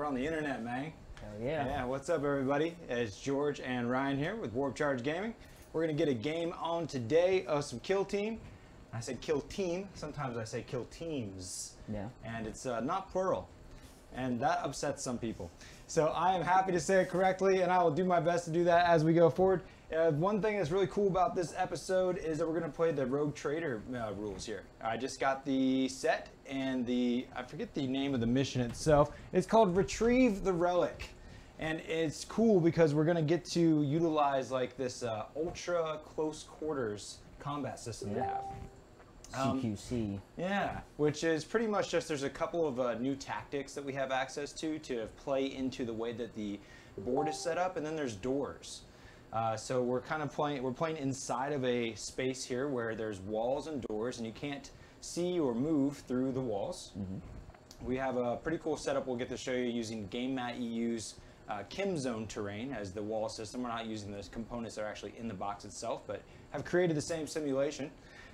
on the internet, man. Hell yeah. Yeah, what's up, everybody? It's George and Ryan here with Warp Charge Gaming. We're going to get a game on today of some Kill Team. I said Kill Team. Sometimes I say Kill Teams. Yeah. And it's not plural. And that upsets some people. So I am happy to say it correctly, and I will do my best to do that as we go forward. One thing that's really cool about this episode is that we're going to play the Rogue Trader rules here. I just got the set and I forget the name of the mission itself. It's called Retrieve the Relic. And it's cool because we're going to get to utilize like this ultra close quarters combat system they have. CQC. Yeah, which is pretty much just there's a couple of new tactics that we have access to play into the way that the board is set up, and then there's doors. So we're kind of playing inside of a space here where there's walls and doors, and you can't see or move through the walls. Mm-hmm. We have a pretty cool setup we'll get to show you using Game Mat EU's Killzone terrain as the wall system. We're not using those components that are actually in the box itself, but have created the same simulation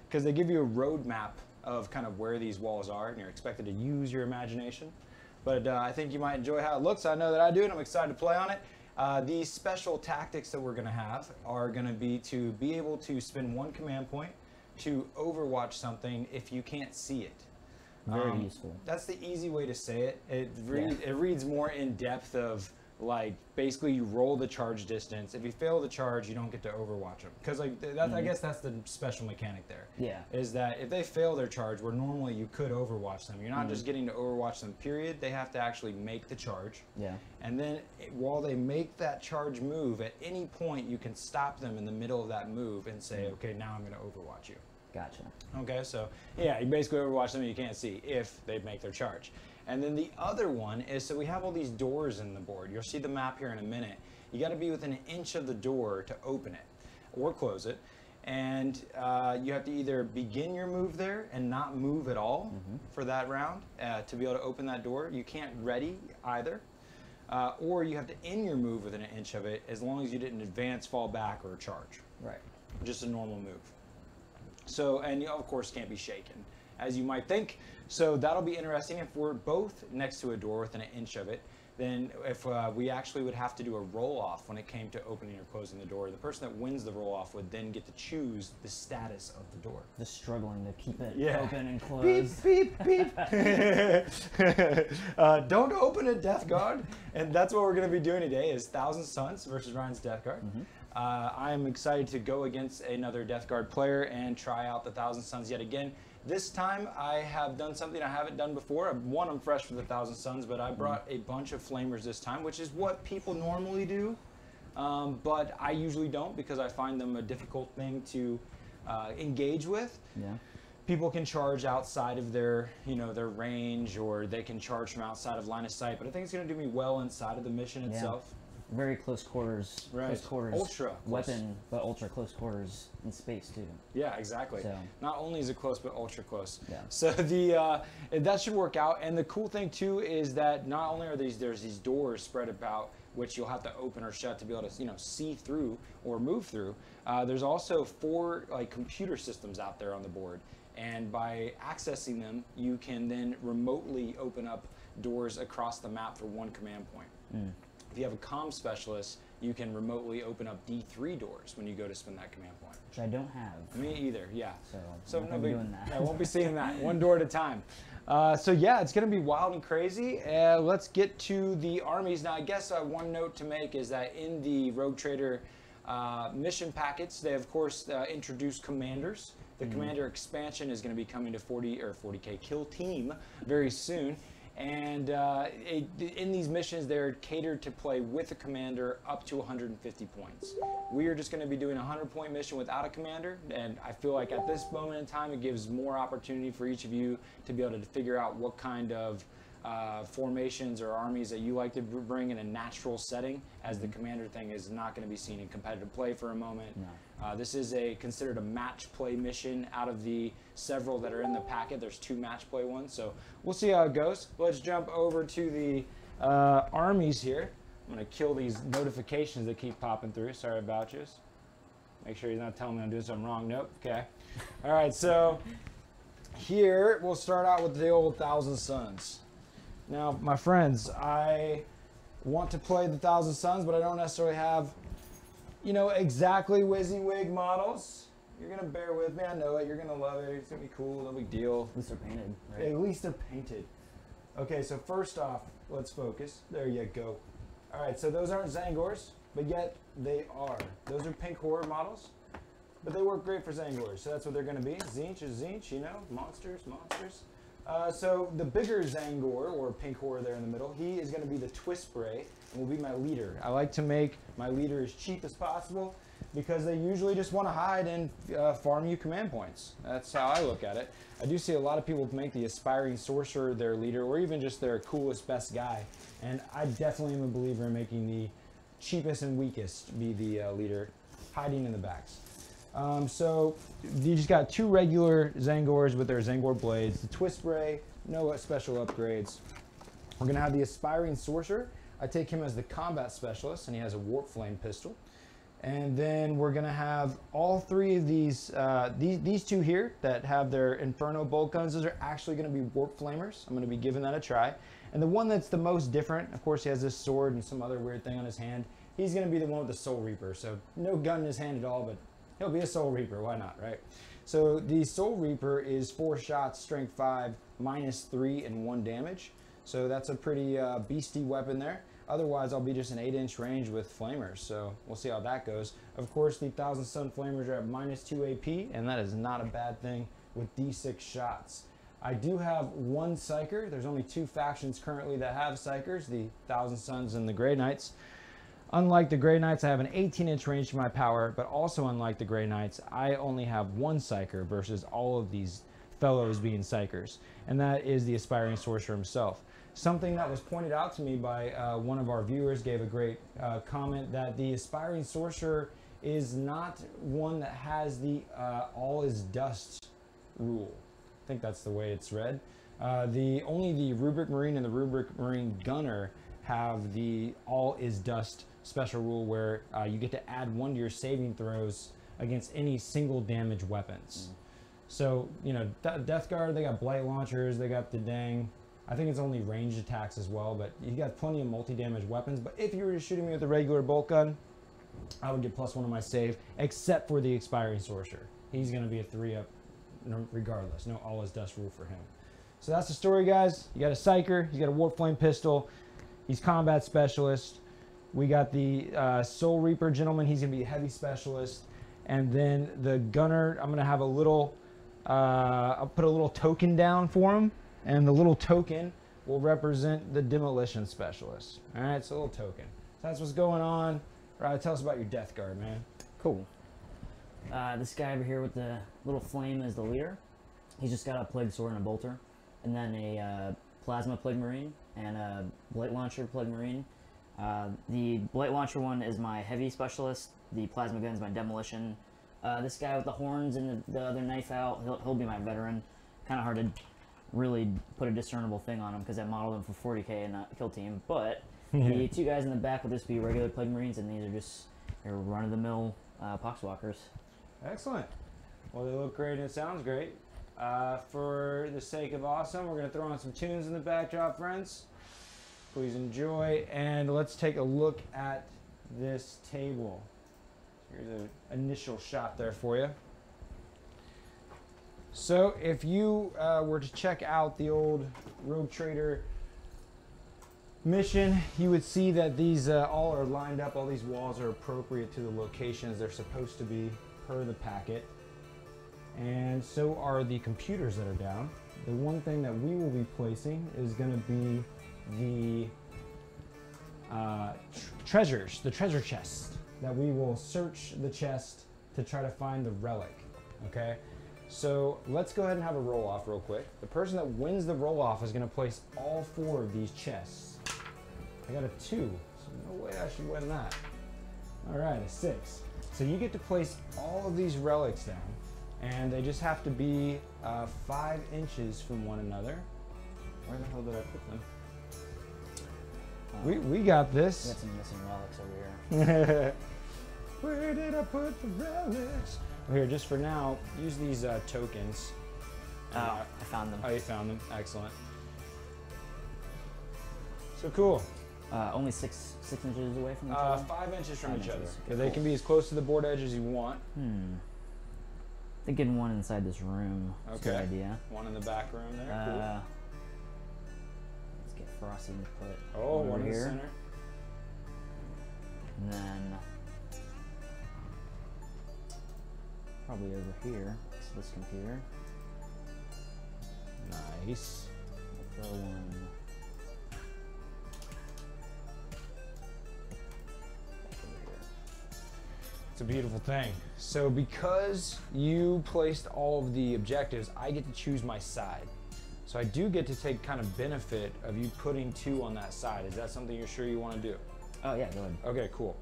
because they give you a roadmap of kind of where these walls are, and you're expected to use your imagination. But I think you might enjoy how it looks. I know that I do, and I'm excited to play on it. These special tactics that we're going to have are going to be able to spend one command point to overwatch something if you can't see it. Very useful. That's the easy way to say it. It reads more in depth of like basically you roll the charge distance. If you fail the charge, you don't get to overwatch them because like I guess that's the special mechanic there. Yeah. Is that if they fail their charge, where normally you could overwatch them, you're not just getting to overwatch them. Period. They have to actually make the charge. Yeah. And then while they make that charge move, at any point you can stop them in the middle of that move and say, okay, now I'm going to overwatch you. Gotcha. Okay, so yeah, you basically overwatch them and you can't see if they make their charge. And then the other one is, so we have all these doors in the board. You'll see the map here in a minute. You got to be within an inch of the door to open it or close it. And you have to either begin your move there and not move at all for that round to be able to open that door. You can't ready either. Or you have to end your move within an inch of it as long as you didn't advance, fall back, or charge. Right. Just a normal move. So, and you of course can't be shaken, as you might think. So that'll be interesting. If we're both next to a door within an inch of it, then if we actually would have to do a roll-off when it came to opening or closing the door, the person that wins the roll-off would then get to choose the status of the door. Just struggling to keep it open and closed. Beep, beep, beep. Don't open a Death Guard. And that's what we're going to be doing today is Thousand Suns versus Ryan's Death Guard. I'm excited to go against another Death Guard player and try out the Thousand Suns yet again. This time I have done something I haven't done before. I'm fresh for the Thousand Suns, but I brought a bunch of flamers this time, which is what people normally do. But I usually don't because I find them a difficult thing to engage with. Yeah. People can charge outside of their, their range, or they can charge from outside of line of sight. But I think it's going to do me well inside of the mission itself. Very close quarters, close quarters ultra weapon, but ultra close quarters in space too. Yeah, exactly. So. Not only is it close, but ultra close. Yeah. So that should work out. And the cool thing too is that not only are there's these doors spread about, which you'll have to open or shut to be able to see through or move through. There's also 4 like computer systems out there on the board, and by accessing them, you can then remotely open up doors across the map for one command point. If you have a comm specialist, you can remotely open up D3 doors when you go to spend that command point. Which I don't have. Me either, yeah. So no big, doing that. I won't be seeing that. One door at a time. So yeah, it's going to be wild and crazy. Let's get to the armies. Now, I guess one note to make is that in the Rogue Trader mission packets, they of course introduce commanders. The commander expansion is going to be coming to 40k Kill Team very soon. And in these missions, they're catered to play with a commander up to 150 points. We are just going to be doing a 100-point mission without a commander, and I feel like at this moment in time, it gives more opportunity for each of you to be able to figure out what kind of formations or armies that you like to bring in a natural setting, as the commander thing is not going to be seen in competitive play for a moment. No. This is considered a match play mission out of the several that are in the packet. There's 2 match play ones, so we'll see how it goes. Let's jump over to the armies here. I'm going to kill these notifications that keep popping through. Sorry about you. Make sure he's not telling me I'm doing something wrong. Nope. Okay. All right, so here we'll start out with the old Thousand Suns. Now, my friends, I want to play the Thousand Suns, but I don't necessarily have, you know, exactly WYSIWYG models. You're gonna bear with me. I know it. You're gonna love it. It's gonna be cool. No big deal. At least they're painted, right? At least they're painted. Okay, so first off, let's focus. There you go. All right, so those aren't tzaangors, but yet they are. Those are pink horror models, but they work great for tzaangors. So that's what they're gonna be. Tzeentch is Tzeentch, you know, monsters. So the bigger tzaangor, or pink horror there in the middle, he is gonna be the Twistbray and will be my leader. I like to make my leader as cheap as possible because they usually just want to hide and farm you command points. That's how I look at it. I do see a lot of people make the aspiring sorcerer their leader, or even just their coolest, best guy. And I definitely am a believer in making the cheapest and weakest be the leader, hiding in the backs. So you just got two regular tzaangors with their tzaangor blades. The Twistbray, no special upgrades. We're gonna have the aspiring sorcerer. I take him as the combat specialist, and he has a warpflame pistol. And then we're gonna have all three of these two here that have their inferno bolt guns. Those are actually gonna be warp flamers. I'm gonna be giving that a try. And the one that's the most different, of course, he has this sword and some other weird thing on his hand. He's gonna be the one with the soul reaper. So no gun in his hand at all, but he'll be a soul reaper. Why not, right? So the soul reaper is 4 shots, strength 5, -3 and 1 damage. So that's a pretty beastie weapon there. Otherwise, I'll be just an 8-inch range with flamers, so we'll see how that goes. Of course, the Thousand Sun flamers are at -2 AP, and that is not a bad thing with D6 shots. I do have 1 Psyker. There's only 2 factions currently that have Psykers, the Thousand Suns and the Grey Knights. Unlike the Grey Knights, I have an 18-inch range to my power, but also unlike the Grey Knights, I only have 1 Psyker versus all of these fellows being Psykers, and that is the Aspiring Sorcerer himself. Something that was pointed out to me by one of our viewers gave a great comment that the Aspiring Sorcerer is not one that has the all is dust rule. I think that's the way it's read. Only the Rubric Marine and the Rubric Marine Gunner have the all is dust special rule where you get to add 1 to your saving throws against any single damage weapons. So, you know, Death Guard, they got blight launchers, they got the dang, I think it's only ranged attacks as well, but you got plenty of multi-damage weapons. But if you were just shooting me with a regular bolt gun, I would get +1 on my save, except for the Expiring Sorcerer. He's going to be a 3-up regardless. No all is dust rule for him. So that's the story, guys. You got a Psyker, he's got a Warpflame pistol, he's combat specialist. We got the Soul Reaper gentleman, he's going to be a heavy specialist. And then the Gunner, I'm going to have a little, I'll put a little token down for him. And the little token will represent the demolition specialist. All right, it's a little token. So that's what's going on. Right, tell us about your Death Guard, man. Cool. This guy over here with the little flame is the leader. He's just got a plague sword and a bolter, and then a plasma plague marine and a blight launcher plague marine. The blight launcher one is my heavy specialist. The plasma gun is my demolition. This guy with the horns and the other knife out, he'll be my veteran. Kind of hard to really put a discernible thing on him because I modeled him for 40k and not Kill Team. But the 2 guys in the back will just be regular plague marines, and these are just your run-of-the-mill poxwalkers. Excellent. Well, they look great and it sounds great. For the sake of awesome, we're going to throw on some tunes in the backdrop, friends. Please enjoy, and let's take a look at this table. Here's an initial shot there for you. So if you were to check out the old Rogue Trader mission, you would see that these all are lined up. All these walls are appropriate to the locations they're supposed to be per the packet. And so are the computers that are down. The one thing that we will be placing is going to be the treasures, the treasure chest, that we will search the chest to try to find the relic, okay? So let's go ahead and have a roll-off real quick. The person that wins the roll-off is going to place all 4 of these chests. I got a 2, so no way I should win that. All right, a 6. So you get to place all of these relics down, and they just have to be 5 inches from one another. Where the hell did I put them? We got this. We got some missing relics over here. Where did I put the relics? Well, here, just for now, use these tokens. Oh, I found them. Oh, you found them. Excellent. So cool. Only six inches away from each other? 5 inches from 5 each other. inches. Okay, they can be as close to the board edge as you want. Thinking one inside this room. That's a good idea. One in the back room there. Cool. Let's get Frosty to put one in here. the center. And then probably over here next to this computer. Nice. We'll throw one. It's a beautiful thing. So because you placed all of the objectives, I get to choose my side. So I do get to take kind of benefit of you putting 2 on that side. Is that something you're sure you want to do? Oh yeah, go ahead. Okay, cool.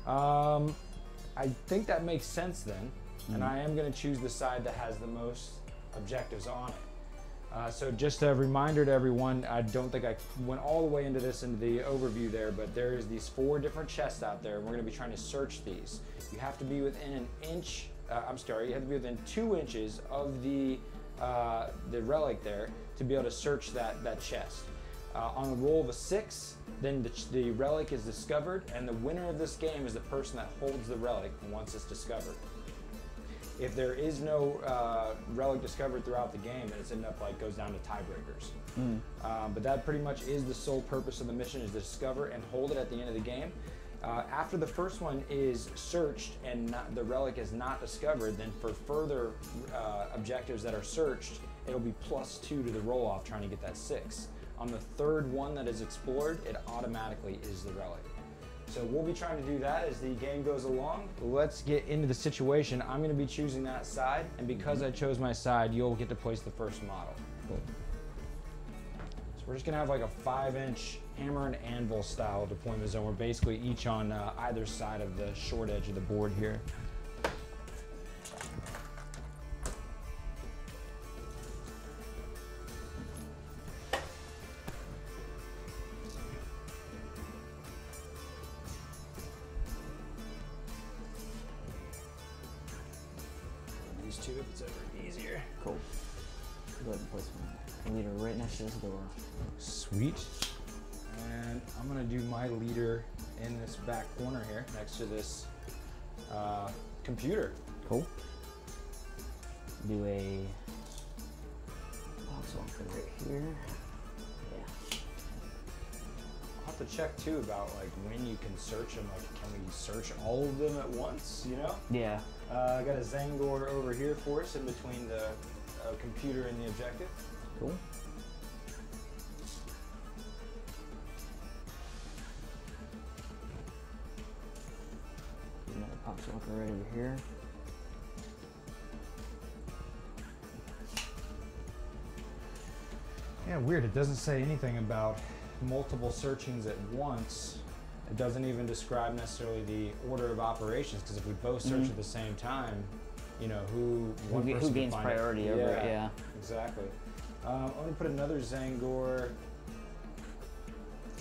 I think that makes sense then. And I am going to choose the side that has the most objectives on it. So just a reminder to everyone, I don't think I went all the way into the overview there, but there's these 4 different chests out there, and we're going to be trying to search these. You have to be within an inch, you have to be within 2 inches of the relic there to be able to search that chest. On a roll of a 6, then the relic is discovered, and the winner of this game is the person that holds the relic once it's discovered. If there is no relic discovered throughout the game, then it's goes down to tiebreakers. But that pretty much is the sole purpose of the mission, is to discover and hold it at the end of the game. After the first one is searched and the relic is not discovered, then for further objectives that are searched, it'll be +2 to the roll off trying to get that 6. On the 3rd one that is explored, it automatically is the relic. So we'll be trying to do that as the game goes along. Let's get into the situation. I'm going to be choosing that side, and because I chose my side, you'll get to place the first model. Cool. So we're just going to have like a 5-inch hammer and anvil style deployment zone. We're basically each on either side of the short edge of the board here. If it's ever easier. Cool. Go ahead and place my leader right next to this door. Sweet. And I'm gonna do my leader in this back corner here, next to this computer. Cool. Do a box walker right here. Yeah. I'll have to check too about when you can search them. Can we search all of them at once? You know? Yeah. I got a tzaangor over here for us in between the computer and the objective. Cool. Another poxwalker right over here. Yeah, weird. It doesn't say anything about multiple searchings at once. It doesn't even describe necessarily the order of operations, because if we both search at the same time, you know, who gains priority over it, yeah. Exactly. I'm going to put another tzaangor. I'm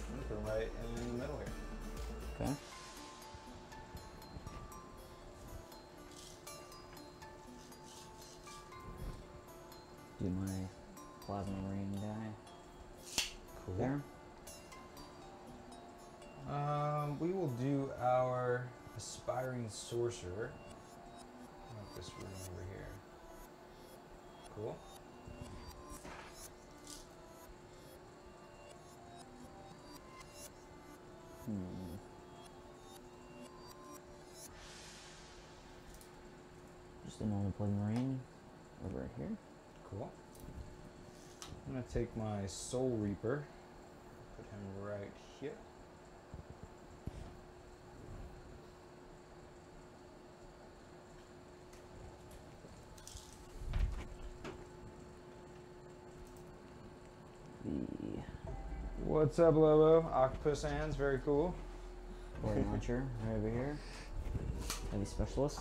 going to put him right in the middle here. Okay. Do my plasma marine guy. Cool. There. We will do our aspiring sorcerer. Like this room over here. Cool. Just a normal plug marine over right here. Cool. I'm gonna take my soul reaper, put him right here. What's up, Lobo? Octopus hands, very cool. Board launcher right over here. Heavy specialist.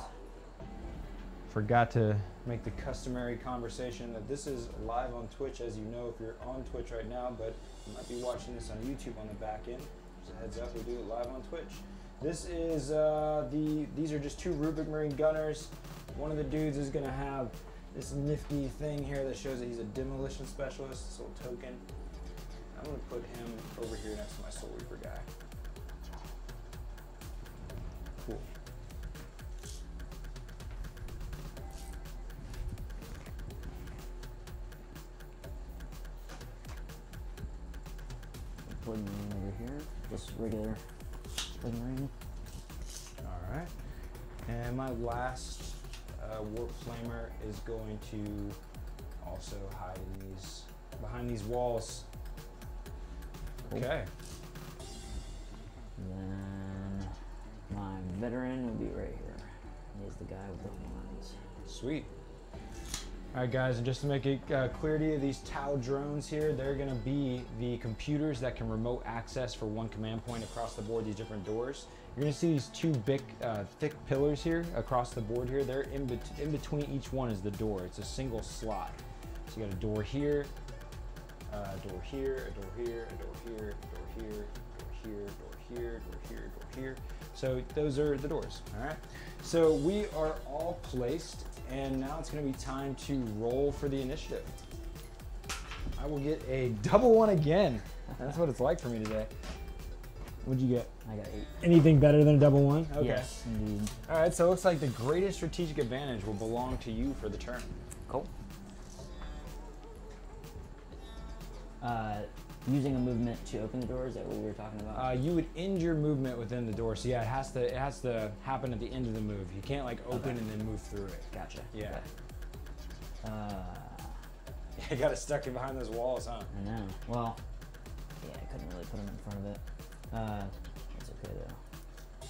Forgot to make the customary conversation that this is live on Twitch, as you know if you're on Twitch right now, but you might be watching this on YouTube on the back end. Just a heads up, we do it live on Twitch. This is these are just 2 Rubric Marine gunners. One of the dudes is gonna have this nifty thing here that shows that he's a demolition specialist, this little token. I'm gonna put him over here next to my Soul Reaper guy. Cool. Plug marine over here, just regular plug marine. All right, and my last warp flamer is going to also hide behind these walls. Okay. Then my veteran will be right here. He's the guy with the horns. Sweet. All right, guys, and just to make it clear to you, these Tau drones here, they're gonna be the computers that can remote access for one command point across the board, these different doors. You're gonna see these two big, thick pillars here across the board here. They're in between each one is the door. It's a single slot. So you got a door here, a door here, a door here, a door here, a door here, a door here, a door here, a door here, a door here. So those are the doors, all right? So we are all placed, and now it's gonna be time to roll for the initiative. I will get a double one again. That's what it's like for me today. What'd you get? I got 8. Anything better than a double one? Okay. Yes, indeed. All right, so it looks like the greatest strategic advantage will belong to you for the turn. Cool. Using a movement to open the door, is that what we were talking about? You would end your movement within the door, so yeah, it has to happen at the end of the move. You can't like open and then move through it. Gotcha. Yeah. Okay. You got it stuck in behind those walls, huh? I know. Well, yeah, I couldn't really put him in front of it. That's okay though.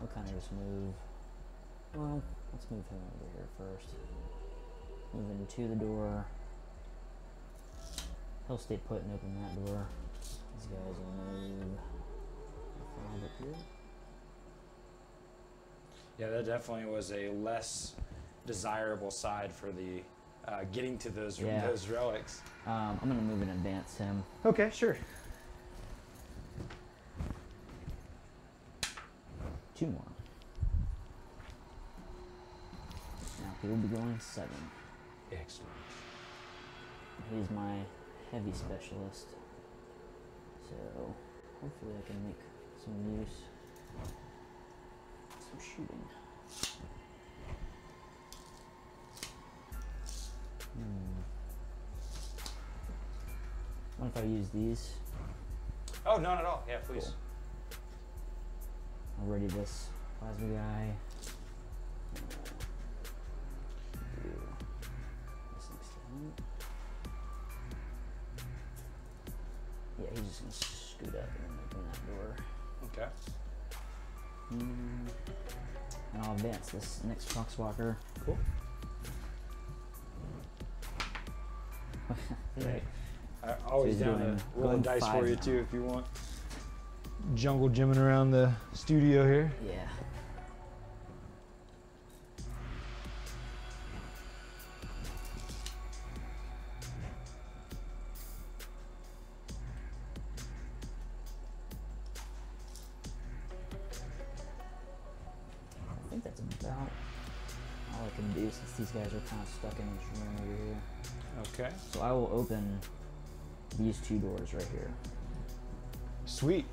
I'll kind of just move. Well, let's move him over here first. Move into the door. He'll stay put and open that door. These guys will move up here. Yeah, that definitely was a less desirable side for the getting to those relics. I'm gonna move and advance him. Okay, sure. 2 more. Now he will be going 7. Excellent. He's my heavy specialist, so hopefully I can make some use, some shooting. What if I use these? Oh, not at all. Yeah, please. Cool. I'll ready this plasma guy. Do this next to him. Yeah, he's just gonna scoot up and open that door. Okay. And I'll advance this next Foxwalker. Cool. Right. Always So down doing- to roll going dice 5 for you now. too if you want. Jungle gymming around the studio here. Yeah. I think that's about all I can do since these guys are kind of stuck in this room over here. Okay. So I will open these 2 doors right here. Sweet.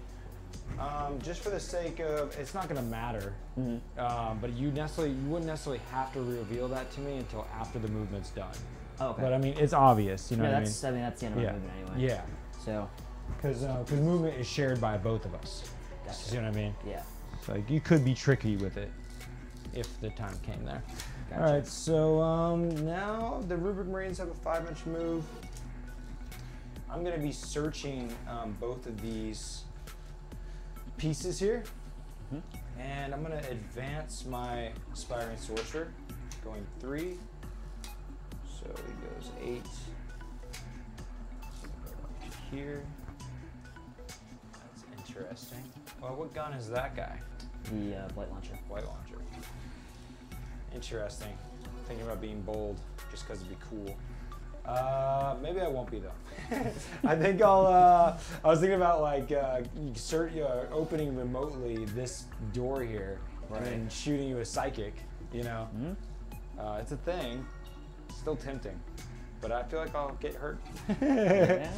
Just for the sake of, it's not going to matter, but you wouldn't necessarily have to reveal that to me until after the movement's done. Oh, okay. But I mean, it's obvious, you know what I mean? That's the end of my movement anyway. Yeah. So. Because movement is shared by both of us. Gotcha. You know what I mean? Yeah. So like, you could be tricky with it if the time came there. Gotcha. All right, so now the Rubric Marines have a 5-inch move. I'm going to be searching both of these pieces here, and I'm going to advance my Aspiring Sorcerer, going 3. So he goes 8. Here. That's interesting. Well, what gun is that guy? The Blight Launcher. White launcher. Interesting. Thinking about being bold just because it'd be cool. Maybe I won't be though. I think I was thinking about like opening remotely this door here, Right. and then shooting you a psychic. You know, it's a thing. Still tempting. but I feel like I'll get hurt. Yeah.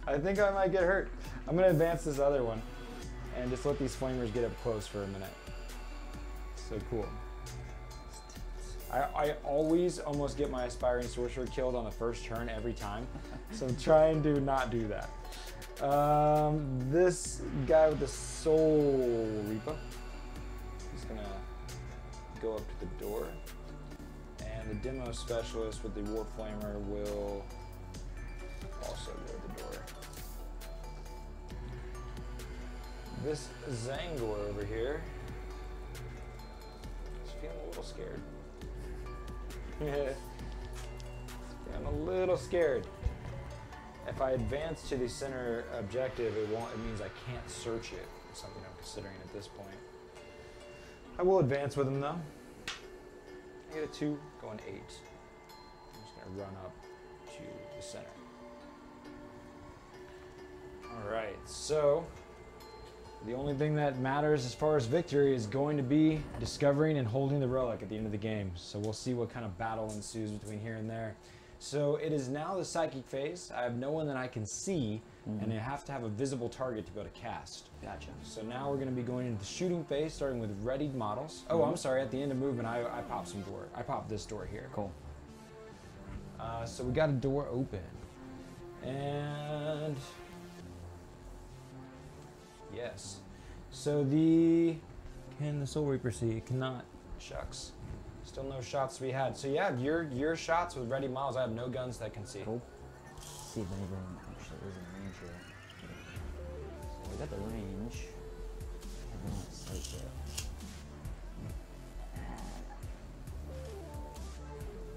I think I might get hurt. I'm gonna advance this other one and just let these flamers get up close for a minute. So cool. I always almost get my aspiring sorcerer killed on the first turn every time, so try and do not do that. This guy with the soulreaper, he's gonna go up to the door, and the demo specialist with the warpflamer will also go to the door. This tzaangor over here is feeling a little scared. I'm a little scared. If I advance to the center objective, it means I can't search it. It's something I'm considering at this point. I will advance with him though. I get a 2, going 8. I'm just gonna run up to the center. All right, so the only thing that matters as far as victory is going to be discovering and holding the relic at the end of the game. So we'll see what kind of battle ensues between here and there. So it is now the psychic phase. I have no one that I can see, and I have to have a visible target to be able to cast. Gotcha. So now we're going to be going into the shooting phase, starting with readied models. Oh, I'm sorry. At the end of movement, I pop some door. I pop this door here. Cool. So we got a door open, and yes. So can the Soul Reaper see? It cannot. Shucks. Still no shots to be had. So yeah, your shots with ready models. I have no guns that can see. Cool. Let's see if anything actually is in range here. So we got the range. I don't have sight yet.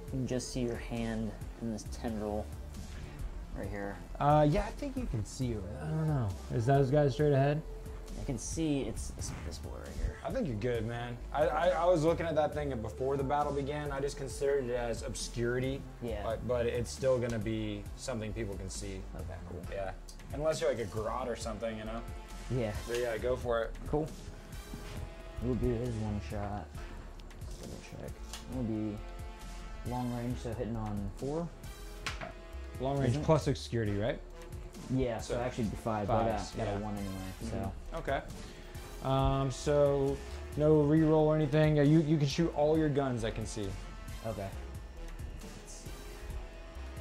You can just see your hand in this tendril right here. Yeah, I think you can see it. I don't know. Is those guys straight ahead? I can see it's this boy right here. I think you're good, man. I was looking at that thing before the battle began. I just considered it as obscurity. Yeah. But it's still gonna be something people can see. Okay, cool. Yeah. Unless you're like a grot or something, you know? Yeah. But yeah, go for it. Cool. We'll do his one shot. Double check. It'll be long range, so hitting on 4. Long range plus obscurity, right? Yeah, so actually be 5, but I got a 1 anyway, so. Okay. So no reroll or anything. You can shoot all your guns I can see. Okay. Let's see.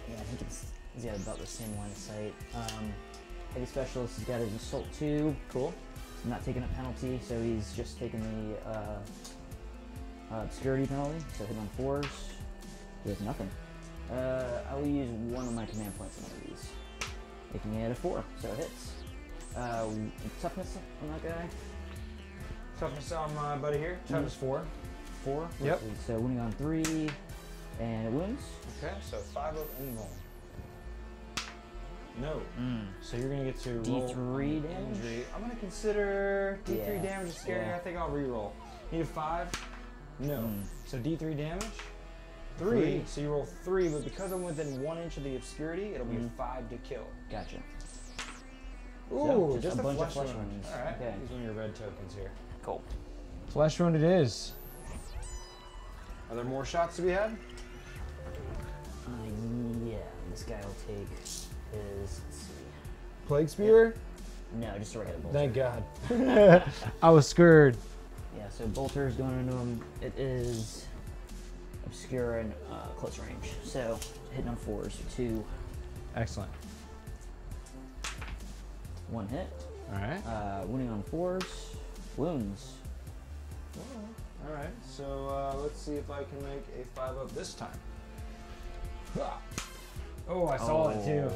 Yeah, I think he's got about the same line of sight. Heavy specialist has got his assault 2. Cool. He's not taking a penalty, so he's just taking the obscurity penalty, so hitting on 4s. He has nothing. I will use one of my command points on one of these, making it a 4, so it hits. Toughness on that guy. Toughness on my buddy here. Toughness 4. 4. Yep. So winning on 3, and it wounds. Okay, so 5 up and roll. No. So you're gonna get to roll D3 damage. Injury. I'm gonna consider D3 damage is scary. Yeah. I think I'll re-roll. Need a 5? No. So D3 damage. 3. So you roll 3, but because I'm within 1 inch of the obscurity, it'll be a 5 to kill. Gotcha. Ooh, So just a bunch flesh of flesh wound. wounds. All right. Okay. Use one of your red tokens here. Cool. Flesh wound it is. Are there more shots to be had? Yeah, this guy will take his, let's see. Plague spear? No, just a regular bolter. Thank God. I was scared. Yeah, so bolter is going into him. It is obscure and close range. So hitting on 4s, 2. Excellent. 1 hit. All right. Wounding on 4s. Wounds. All right. So let's see if I can make a 5 up this time. Oh, I saw it too.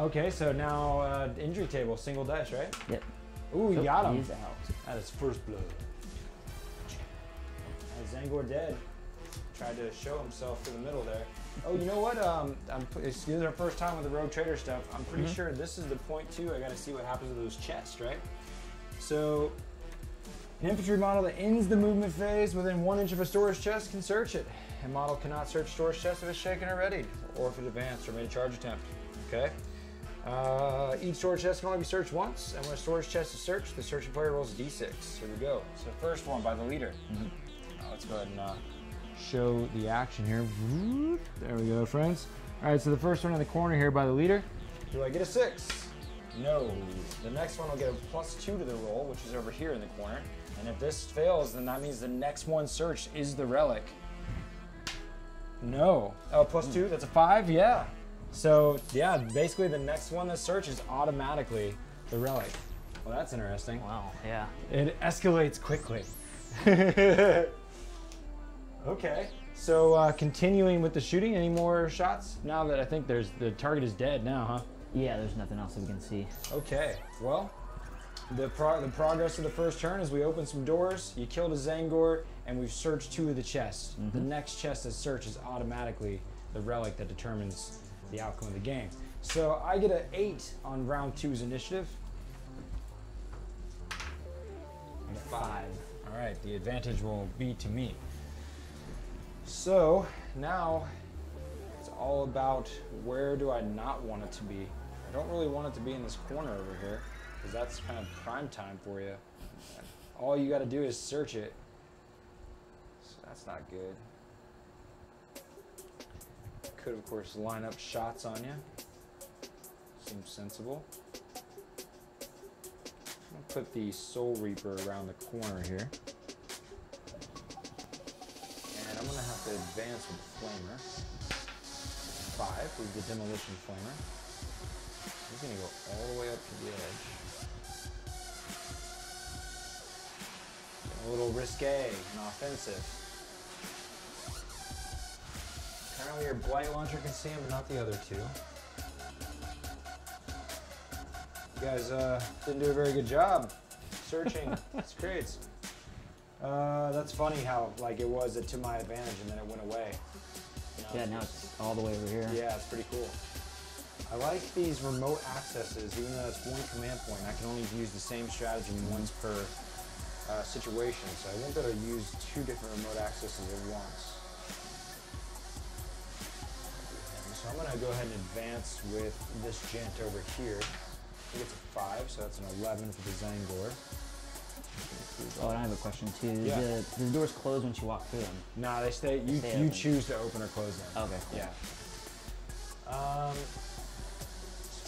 Okay, so now injury table, single dice, right? Yep. Ooh, you got him. He's out. That is first blood. Tzaangor dead. Tried to show himself to the middle there. Oh, you know what? This is our first time with the Rogue Trader stuff. I'm pretty sure this is the point too. I got to see what happens with those chests, right? So, an infantry model that ends the movement phase within 1 inch of a storage chest can search it. A model cannot search storage chest if it's shaken or readied, or if it's advanced or made a charge attempt. Okay. Each storage chest can only be searched once, and when a storage chest is searched, the searching player rolls a d6. Here we go. So first one by the leader. Let's go ahead and show the action here. There we go, friends. All right, so the first one in the corner here by the leader. Do I get a 6? No. The next one will get a +2 to the roll, which is over here in the corner. And if this fails, then that means the next one searched is the relic. No. Oh, +2, that's a 5? Yeah. So, yeah, basically the next one that searches automatically the relic. Well, that's interesting. Wow, yeah. It escalates quickly. Okay. So, continuing with the shooting, any more shots? Now that I think the target is dead now, huh? Yeah, there's nothing else that we can see. Okay, well, the progress of the first turn is we open some doors, you killed a tzaangor, and we've searched 2 of the chests. The next chest that searches automatically the relic that determines the outcome of the game. So I get an 8 on round 2's initiative. And a 5. All right, the advantage will be to me. So now it's all about where do I not want it to be. I don't really want it to be in this corner over here, because that's kind of prime time for you. All you got to do is search it. So that's not good. Could, of course, line up shots on you. Seems sensible. I'll put the Soul Reaper around the corner here. And I'm going to have to advance with the Flamer. 5 with the Demolition Flamer. He's going to go all the way up to the edge. Getting a little risque and offensive. Apparently your Blight Launcher can see him, but not the other 2. You guys didn't do a very good job searching these crates. That's funny how like it was to my advantage and then it went away. You know, Yeah, now it's all the way over here. Yeah, it's pretty cool. I like these remote accesses, even though it's 1 command point. I can only use the same strategy once per situation, so I won't be able to use 2 different remote accesses at once. So I'm going to go ahead and advance with this gent over here. I think it's a 5, so that's an 11 for the tzaangor. Oh, and I have a question too. Yeah. The doors close once you walk through them? Nah, they stay. You open. choose to open or close them. Okay. Cool. Yeah.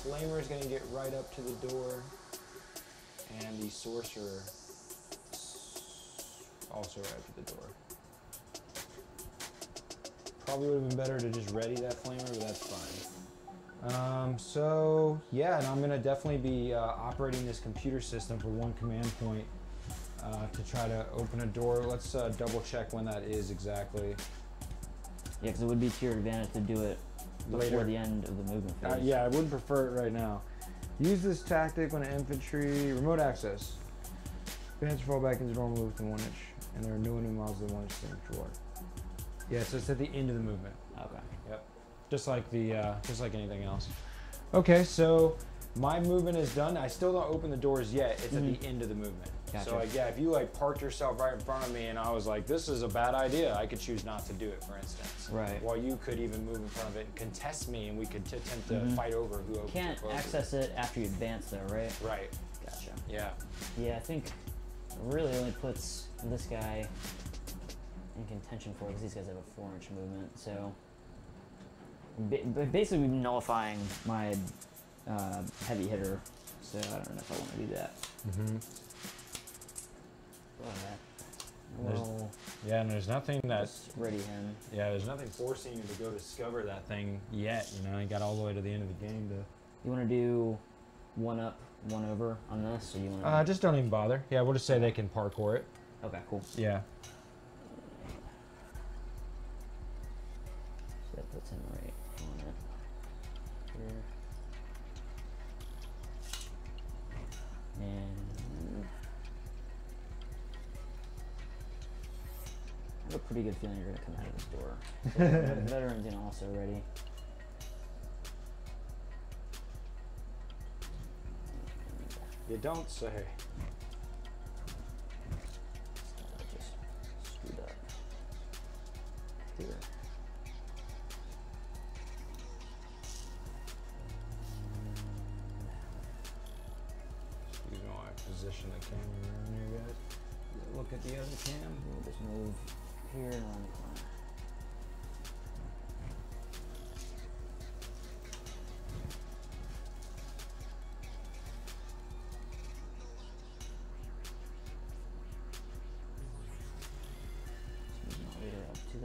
Flamer is going to get right up to the door, and the Sorcerer also right up to the door. Probably would have been better to just ready that Flamer, but that's fine. So yeah, and I'm going to definitely be operating this computer system for 1 command point to try to open a door. Let's double check when that is exactly. Yeah, because it would be to your advantage to do it before Later. the end of the movement phase. Yeah, I would prefer it right now. Use this tactic when infantry, remote access. Advance fall back into normal within 1 inch, and there are no enemy models that 1 inch drawer. Yeah, so it's at the end of the movement. Okay. Yep. Just like anything else. Okay, so my movement is done. I still don't open the doors yet. It's at the end of the movement. Gotcha. So like, yeah, if you like parked yourself right in front of me and I was like, this is a bad idea, I could choose not to do it, for instance. Right. While you could even move in front of it and contest me, and we could attempt to fight over who opens Can't or closes. access it after you advance though, right? Right. Gotcha. Yeah. Yeah, I think it really only puts this guy in contention for it because these guys have a 4-inch movement. So basically we've been nullifying my heavy hitter. So I don't know if I want to do that. Well, Yeah, and there's nothing that's ready him. Yeah, there's nothing forcing you to go discover that thing yet. You know, you got all the way to the end of the game to. You want to do 1 up, 1 over on this, or you want to? Just don't even bother. Yeah, we'll just say they can parkour it. Okay, cool. Yeah. So that puts him right on it. Here. And I have a pretty good feeling you're going to come out of this door. So the veterans in also ready. You don't say. Just screwed up. Here. Excuse me while I position the camera around here, guys. Look at the other cam. We'll just move here and around the corner.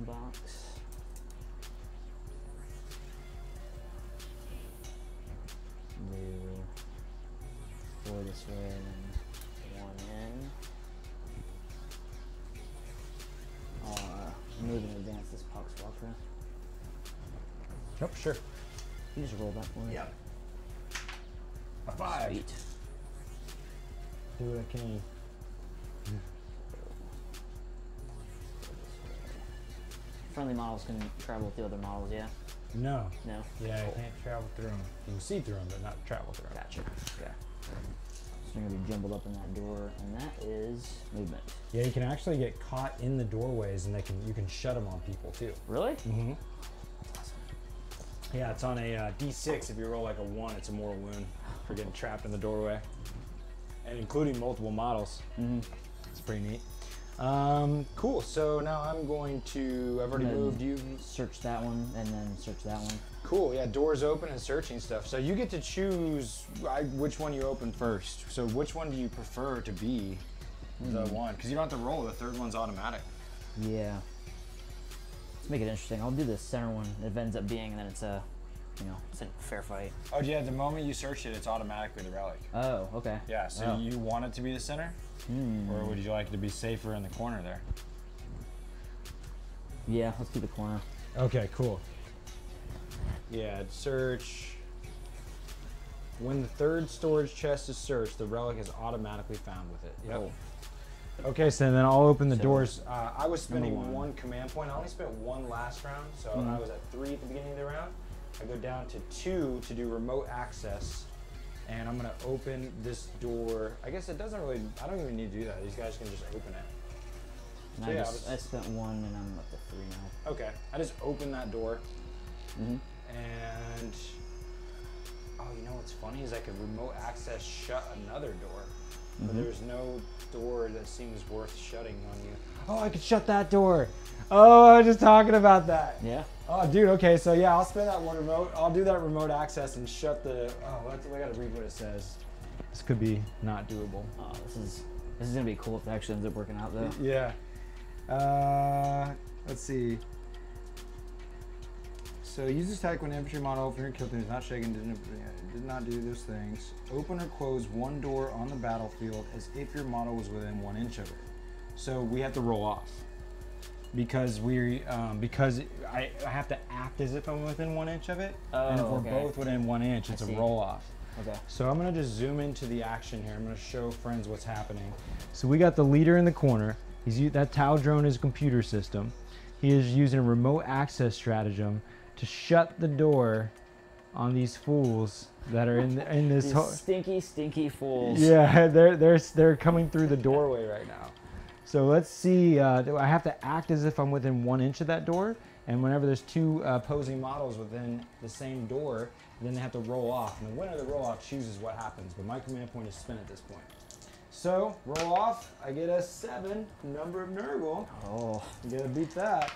box. Do 4 this way and then 1 in. I'll move and advance this pox walker. Yep, sure. You just roll that for me. Yep. A 5. Sweet. Do what I can. Friendly models can travel with the other models, yeah? No. No? Yeah, Cool. I can't travel through them. You can see through them, but not travel through them. Gotcha. Okay. So you're gonna be jumbled up in that door, and that is movement. Yeah, you can actually get caught in the doorways, and you can shut them on people too. Really? Mm-hmm. Yeah, it's on a D6. If you roll like a 1, it's a mortal wound for getting trapped in the doorway, and including multiple models. Mm-hmm. It's pretty neat. Cool. So now I'm going to. I've already moved you. Search that one, and then search that one. Cool. Yeah, doors open and searching stuff. So you get to choose which one you open first. So which one do you prefer to be the one? Because you don't have to roll. The third one's automatic. Yeah. Let's make it interesting. I'll do the center one. It ends up being, and then it's a, it's a fair fight. Oh yeah. The moment you search it, it's automatically the relic. Oh, okay. Yeah. So you want it to be the center, or would you like it to be safer in the corner there? Yeah, let's do the corner. Okay. Cool. Yeah. Search. When the third storage chest is searched, the relic is automatically found with it. Yep. Cool. Okay, so then I'll open the So, doors. I was spending number 1 command point. I only spent 1 last round, so I was at 3 at the beginning of the round. I go down to 2 to do remote access, and I'm gonna open this door. I guess it doesn't really, I don't even need to do that. These guys can just open it. And So yeah, I spent 1, and I'm up to 3 now. Okay, I just open that door, Mm-hmm. and oh, you know what's funny is I could remote access shut another door. But there's no door that seems worth shutting on you. Oh, I could shut that door. Oh, I was just talking about that. Yeah. Oh, dude. Okay, so yeah, I'll spend that one remote. I'll do that remote access and shut the. Oh, I gotta read what it says. This could be not doable. Oh, this is gonna be cool if it actually ends up working out though. Yeah. Let's see. So use this tactic when infantry model opener kill is not shaken, did not do those things. Open or close 1 door on the battlefield as if your model was within 1 inch of it. So we have to roll off because I have to act as if I'm within 1 inch of it. Oh, and if we're okay. both within 1 inch, it's a roll off. Okay. So I'm gonna just zoom into the action here. I'm gonna show friends what's happening. So we got the leader in the corner. That Tau drone is a computer system. He is using a remote access stratagem to shut the door on these fools that are in this stinky fools. Yeah, they're coming through the doorway right now. So let's see. I have to act as if I'm within 1 inch of that door, and whenever there's 2 opposing models within the same door, then they have to roll off, and the winner of the roll off chooses what happens. But my command point is spin at this point. So roll off. I get a 7 number of Nurgle. Oh, You gotta beat that.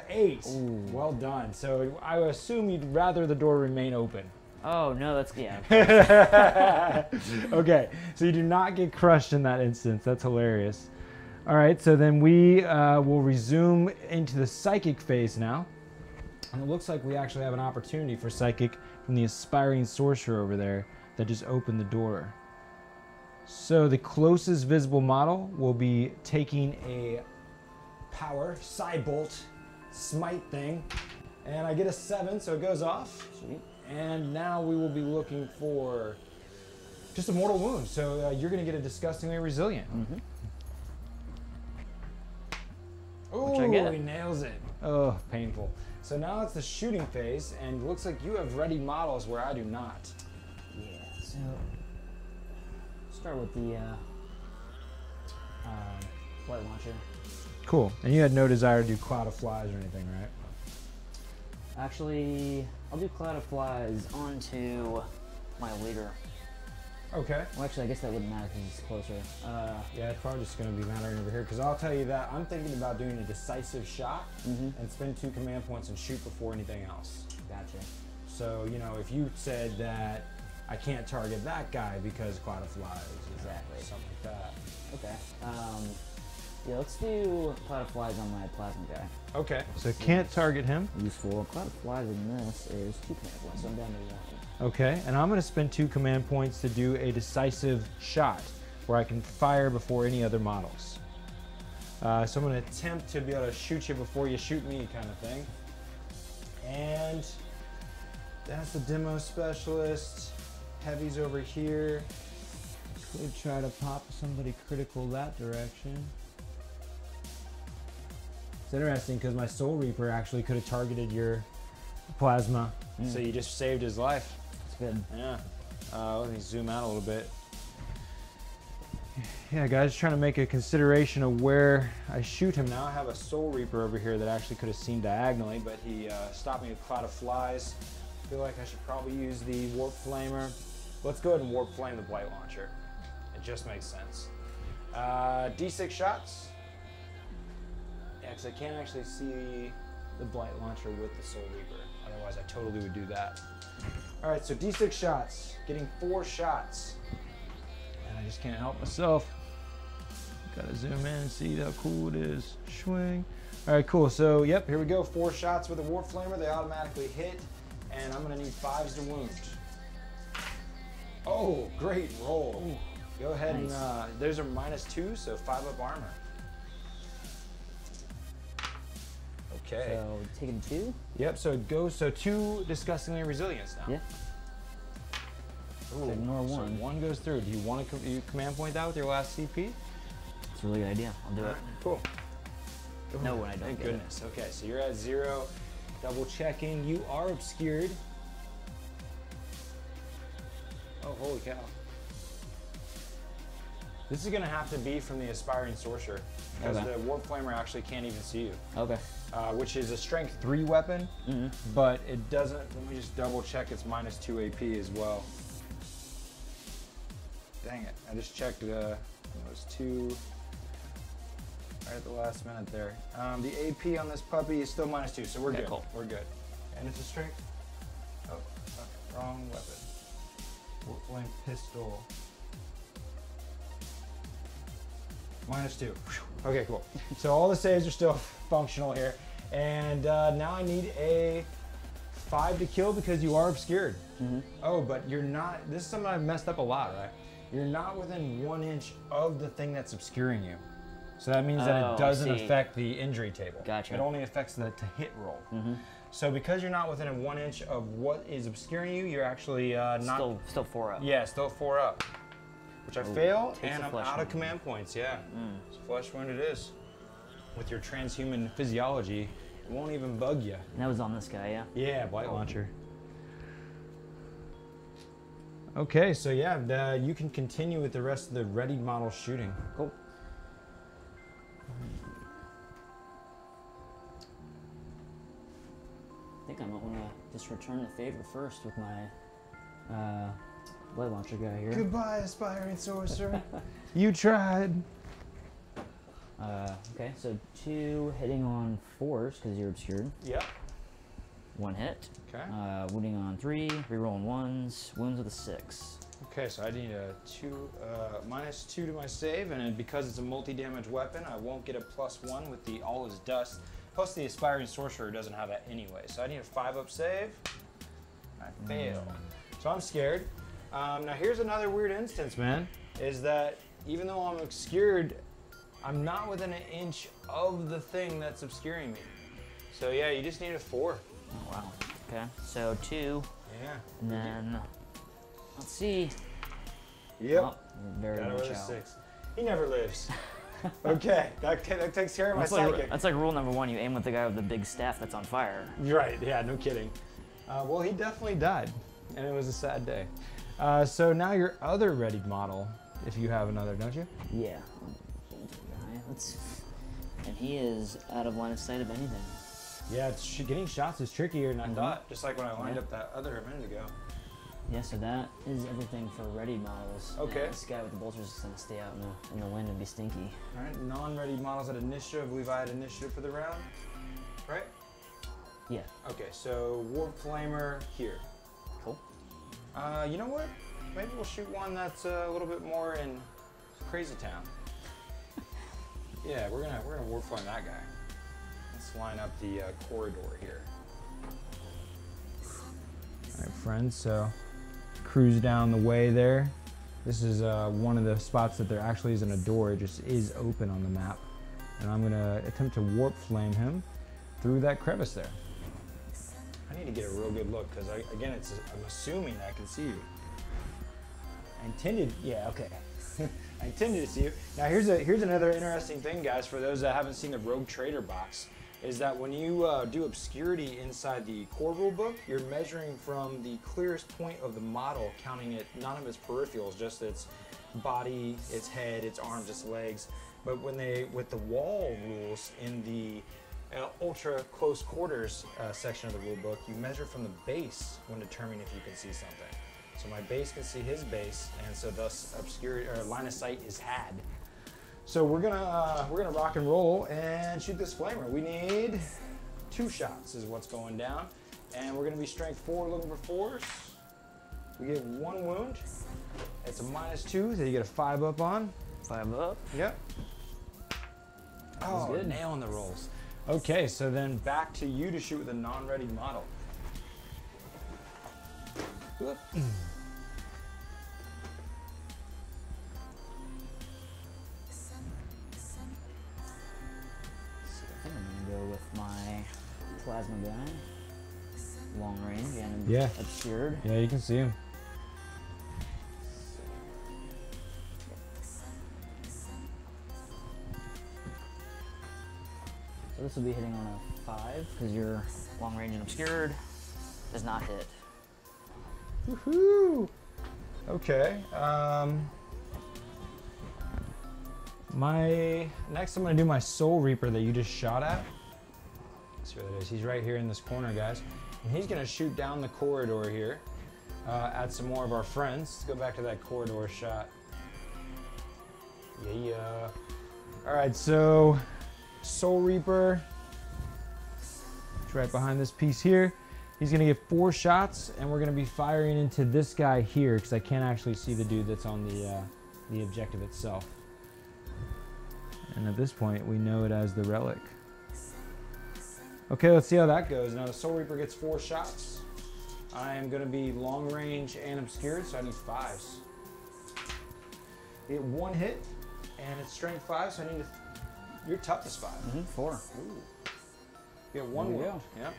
8. Ooh. Well done. So I assume you'd rather the door remain open. oh no, that's yeah. Okay, so you do not get crushed in that instance. That's hilarious. All right, so then we will resume into the psychic phase now. And it looks like we actually have an opportunity for psychic from the aspiring sorcerer over there that just opened the door. So the closest visible model will be taking a power side bolt smite thing, and I get a 7, so it goes off. Sweet. And now we will be looking for just a mortal wound. So you're going to get a disgustingly resilient. Oh, I get. he nails it. Oh, painful. So now it's the shooting phase, and it looks like you have ready models where I do not. Yeah. So start with the light launcher. Cool. And you had no desire to do cloud of flies or anything, right? Actually, I'll do Cloud of Flies onto my leader. Okay. Well, actually, I guess that wouldn't matter because it's closer. Yeah, it's probably just going to be mattering over here, because I'll tell you that I'm thinking about doing a decisive shot and spend 2 command points and shoot before anything else. Gotcha. So, you know, if you said that I can't target that guy because cloud of flies, Exactly. something like that. Okay. Yeah, let's do Cloud of Flies on my plasma guy. Okay. So can't target him. Useful. Cloud of Flies in this is 2 command points, so I'm down to 1. Okay, and I'm gonna spend 2 command points to do a decisive shot where I can fire before any other models. So I'm gonna attempt to be able to shoot you before you shoot me kind of thing. And that's the demo specialist. Heavy's over here. Could try to pop somebody critical that direction. It's interesting because my Soul Reaper actually could have targeted your plasma, so you just saved his life. That's good. Yeah. Let me zoom out a little bit. Yeah, guys, trying to make a consideration of where I shoot him now. I have a Soul Reaper over here that actually could have seen diagonally, but he stopped me with Cloud of Flies. I feel like I should probably use the Warp Flamer. Let's go ahead and Warp Flame the Blight Launcher. It just makes sense. D6 shots. Yeah, because I can't actually see the Blight Launcher with the Soul Reaper. Otherwise, I totally would do that. All right, so D6 shots. Getting 4 shots. And I just can't help myself. Gotta zoom in and see how cool it is. Swing. All right, cool. So, yep, here we go. 4 shots with a Warp Flamer. They automatically hit. And I'm gonna need 5s to wound. Oh, great roll. Ooh. Go ahead and, those are -2, so 5 up armor. Okay. So, taking 2? Yep, so it goes, so 2 disgustingly resilience now. Yeah. Ooh, so ignore 1. So 1 goes through. Do you want to command point that with your last CP? It's a really good idea. I'll do it. Cool. No, when I don't. Thank goodness. Okay, so you're at 0. Double checking. You are obscured. Oh, holy cow. This is going to have to be from the Aspiring Sorcerer, because the Warp Flamer actually can't even see you. Okay. Which is a Strength 3 weapon, but it doesn't, let me just double check, it's -2 AP as well. Dang it, I just checked those 2 right at the last minute there. The AP on this puppy is still -2, so we're good. Cool. We're good. And it's a Strength, oh, okay, wrong weapon. Warp Flame Pistol. -2. Okay, cool. So all the saves are still functional here. And now I need a 5 to kill because you are obscured. Oh, but you're not, this is something I've messed up a lot, right? You're not within 1 inch of the thing that's obscuring you. So that means that it doesn't affect the injury table. Gotcha. It only affects the to hit roll. So because you're not within 1 inch of what is obscuring you, you're actually not... Still 4 up. Yeah, still 4 up. Which I fail, and I'm out of wound. command points, yeah. It's a flesh wound it is. With your transhuman physiology, it won't even bug you. And that was on this guy, yeah? Yeah, Blight Launcher. Okay, so yeah, you can continue with the rest of the readied model shooting. Cool. I think I might want to just return the favor first with my Blight Launcher guy here. Goodbye, Aspiring Sorcerer. You tried. Okay, so 2 hitting on 4s because you're obscured. Yep. 1 hit. Okay. Wounding on 3, rerolling 1s, wounds with a 6. Okay, so I need a -2 to my save, and because it's a multi-damage weapon, I won't get a +1 with the All Is Dust. Plus, the Aspiring Sorcerer doesn't have that anyway, so I need a 5-up save. I fail. So I'm scared. Now here's another weird instance, man, is that even though I'm obscured, I'm not within 1 inch of the thing that's obscuring me. So yeah, you just need a 4. Oh, wow. Okay, so 2. Yeah. And then, let's see. Yep. Oh, very Got much away with out. 6. He never lives. Okay, that takes care of my psychic. That's like rule number 1, you aim with the guy with the big staff that's on fire. Right, yeah, no kidding. Well, he definitely died, and it was a sad day. So now your other readied model, if you have another, don't you? Yeah. And he is out of line of sight of anything. Yeah, getting shots is trickier than I thought, just like when I lined up that other a minute ago. Yeah, so that is everything for readied models. Okay. And this guy with the bolters is going to stay out in the wind and be stinky. All right, non-readied models at initiative. I believe I had initiative for the round, right? Yeah. Okay, so Warp Flamer here. Cool. You know what? Maybe we'll shoot one that's a little bit more in Crazy Town. Yeah, we're gonna warpflame that guy. Let's line up the corridor here. All right, friends. So cruise down the way there. This is one of the spots that there actually isn't a door. It just is open on the map, and I'm gonna attempt to warpflame him through that crevice there. I need to get a real good look because again, I'm assuming I can see you. I intended, yeah, okay. I intended to see you. Now here's another interesting thing, guys, for those that haven't seen the Rogue Trader box, is that when you do obscurity inside the core rule book, you're measuring from the clearest point of the model, counting it, none of its peripherals, just its body, its head, its arms, its legs. But with the wall rules in the ultra close quarters section of the rule book, you measure from the base when determining if you can see something. So my base can see his base, and so thus obscurity or line of sight is had. So we're gonna rock and roll and shoot this flamer. We need 2 shots is what's going down, and we're gonna be strength 4 looking for 4s. We get 1 wound. It's a -2, so you get a 5 up on. 5 up. Yep. Oh, good. Nailing the rolls. Okay, so then back to you to shoot with a non-ready model. Whoop. I'm gonna go with my plasma guy, long range and Yeah. obscured. Yeah, you can see him. So this will be hitting on a 5 because your long range and obscured does not hit. Woohoo! Okay. Next I'm gonna do my Soul Reaper that you just shot at. Let's see where that is. He's right here in this corner, guys. And he's gonna shoot down the corridor here at some more of our friends. Let's go back to that corridor shot. Yeah. All right, so Soul Reaper. It's right behind this piece here. He's gonna get 4 shots, and we're gonna be firing into this guy here because I can't actually see the dude that's on the objective itself. And at this point, we know it as the relic. Okay, let's see how that goes. Now the Soul Reaper gets 4 shots. I am gonna be long range and obscured, so I need 5s. We get 1 hit, and it's strength 5, so I need to. Your toughness 5. 4. Ooh. You get 1 There you wound. go. Yep.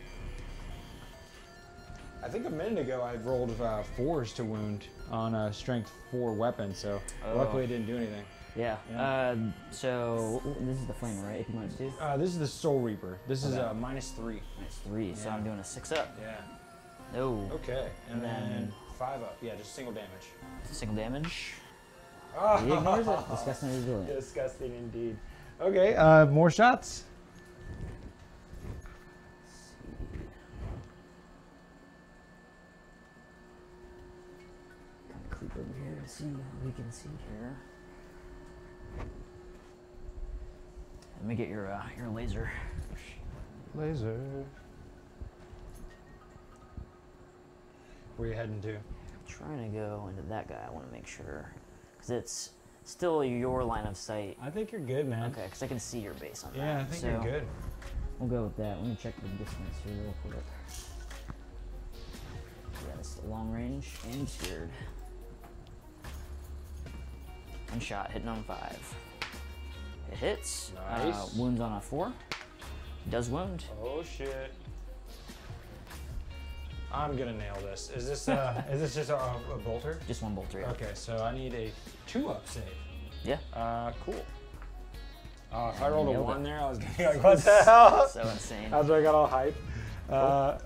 I think a minute ago I rolled 4s to wound on a strength 4 weapon, so luckily it didn't do anything. Yeah. Yeah. So this is the flame, right? AP -2. This is the Soul Reaper. This is Okay. -3. -3. So Yeah. I'm doing a 6 up. Yeah. No. Okay. And And then then 5 up. Yeah, just single damage. Single damage. Oh. He ignores it. Disgusting resilient. Disgusting indeed. Okay, more shots. Creep over here to see what we can see here. Let me get your laser. Laser. Where are you heading to? Trying to go into that guy. I want to make sure because it's still your line of sight. I think you're good, man. Okay, because I can see your base on that. Yeah, I think you're good. We'll go with that. Let me check the distance here real quick. Yeah, it's long range and obscured. 1 shot, hitting on 5. It hits. Nice. Wounds on a 4. Does wound. Oh shit. I'm gonna nail this. Is this just a bolter? Just 1 bolter. Yeah. Okay, so I need a 2-up save. Yeah. Cool. If I rolled a Nailed 1 it. there, I was gonna be like, what the hell? So insane. That's why I got all hype.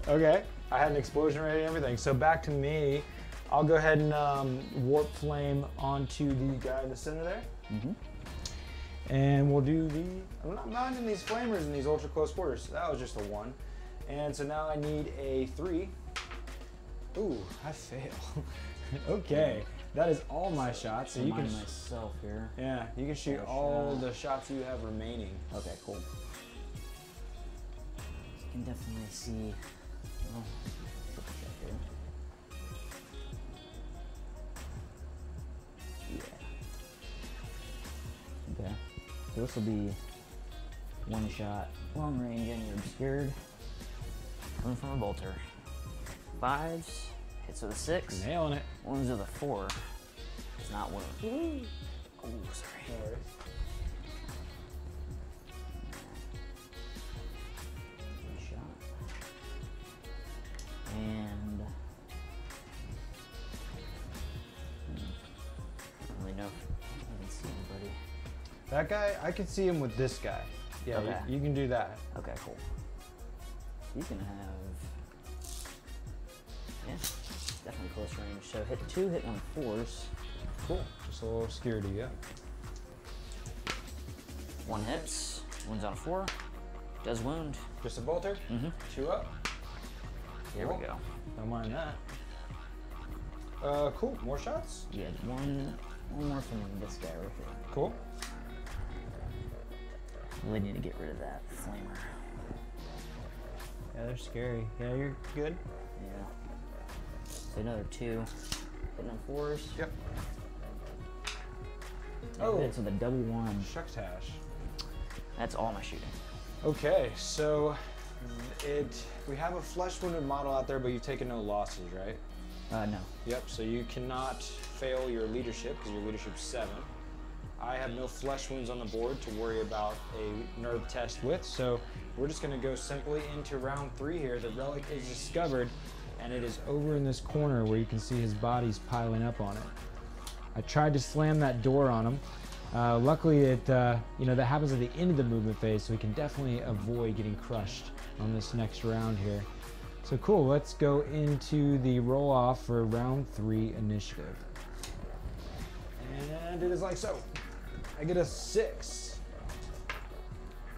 Okay, I had an explosion ready and everything. So back to me. I'll go ahead and warp flame onto the guy in the center there. And we'll do I'm not minding these flamers in these ultra close quarters. That was just a 1. And so now I need a 3. Ooh, I fail. Okay, that is all my shots. So you can myself here. Yeah, you can shoot all the shots you have remaining. Okay, cool. You can definitely see. Oh, yeah. Okay. So this will be One shot, long range, and you're obscured. Coming from a bolter. 5s, hits with a 6. Nailing it. Wounds with a 4. It's not wound. Oh, sorry. No worries. One shot. And I don't really know if I can see anybody. That guy, I could see him with this guy. Yeah, Okay. you can do that. Okay, cool. You can have, yeah, definitely close range. So hit 2, hit on 4s. Cool. Just a little obscurity, yeah. 1 hits, wounds on a 4, does wound. Just a bolter. Mm-hmm. 2 up. Here Cool. we go. Don't mind that. Cool. More shots. Yeah, one more from this guy right here. Cool. Really need to get rid of that flamer. Yeah, they're scary. Yeah, you're good. Yeah. So another 2, hitting on 4s. Yep. Oh, hits with a double 1. Shucks hash. That's all my shooting. Okay, so we have a flesh wounded model out there, but you've taken no losses, right? No. Yep, so you cannot fail your leadership because your leadership's 7. I have no flesh wounds on the board to worry about a nerve test with, so we're just gonna go simply into round 3 here. The relic is discovered, and it is over in this corner where you can see his body's piling up on it. I tried to slam that door on him. Luckily, that happens at the end of the movement phase, so we can definitely avoid getting crushed on this next round here. So cool, let's go into the roll off for round 3 initiative. And it is like so. I get a 6.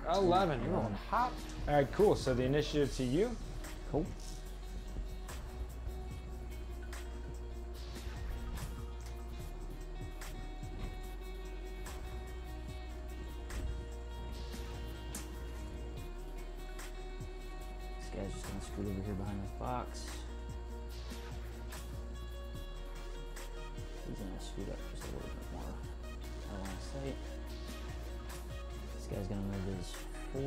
11. You're on hot. All right, cool. So the initiative to you. Cool. This guy's just gonna scoot over here behind this box. He's gonna scoot up just a little bit more. I don't want to sight. This guy's gonna move his 4.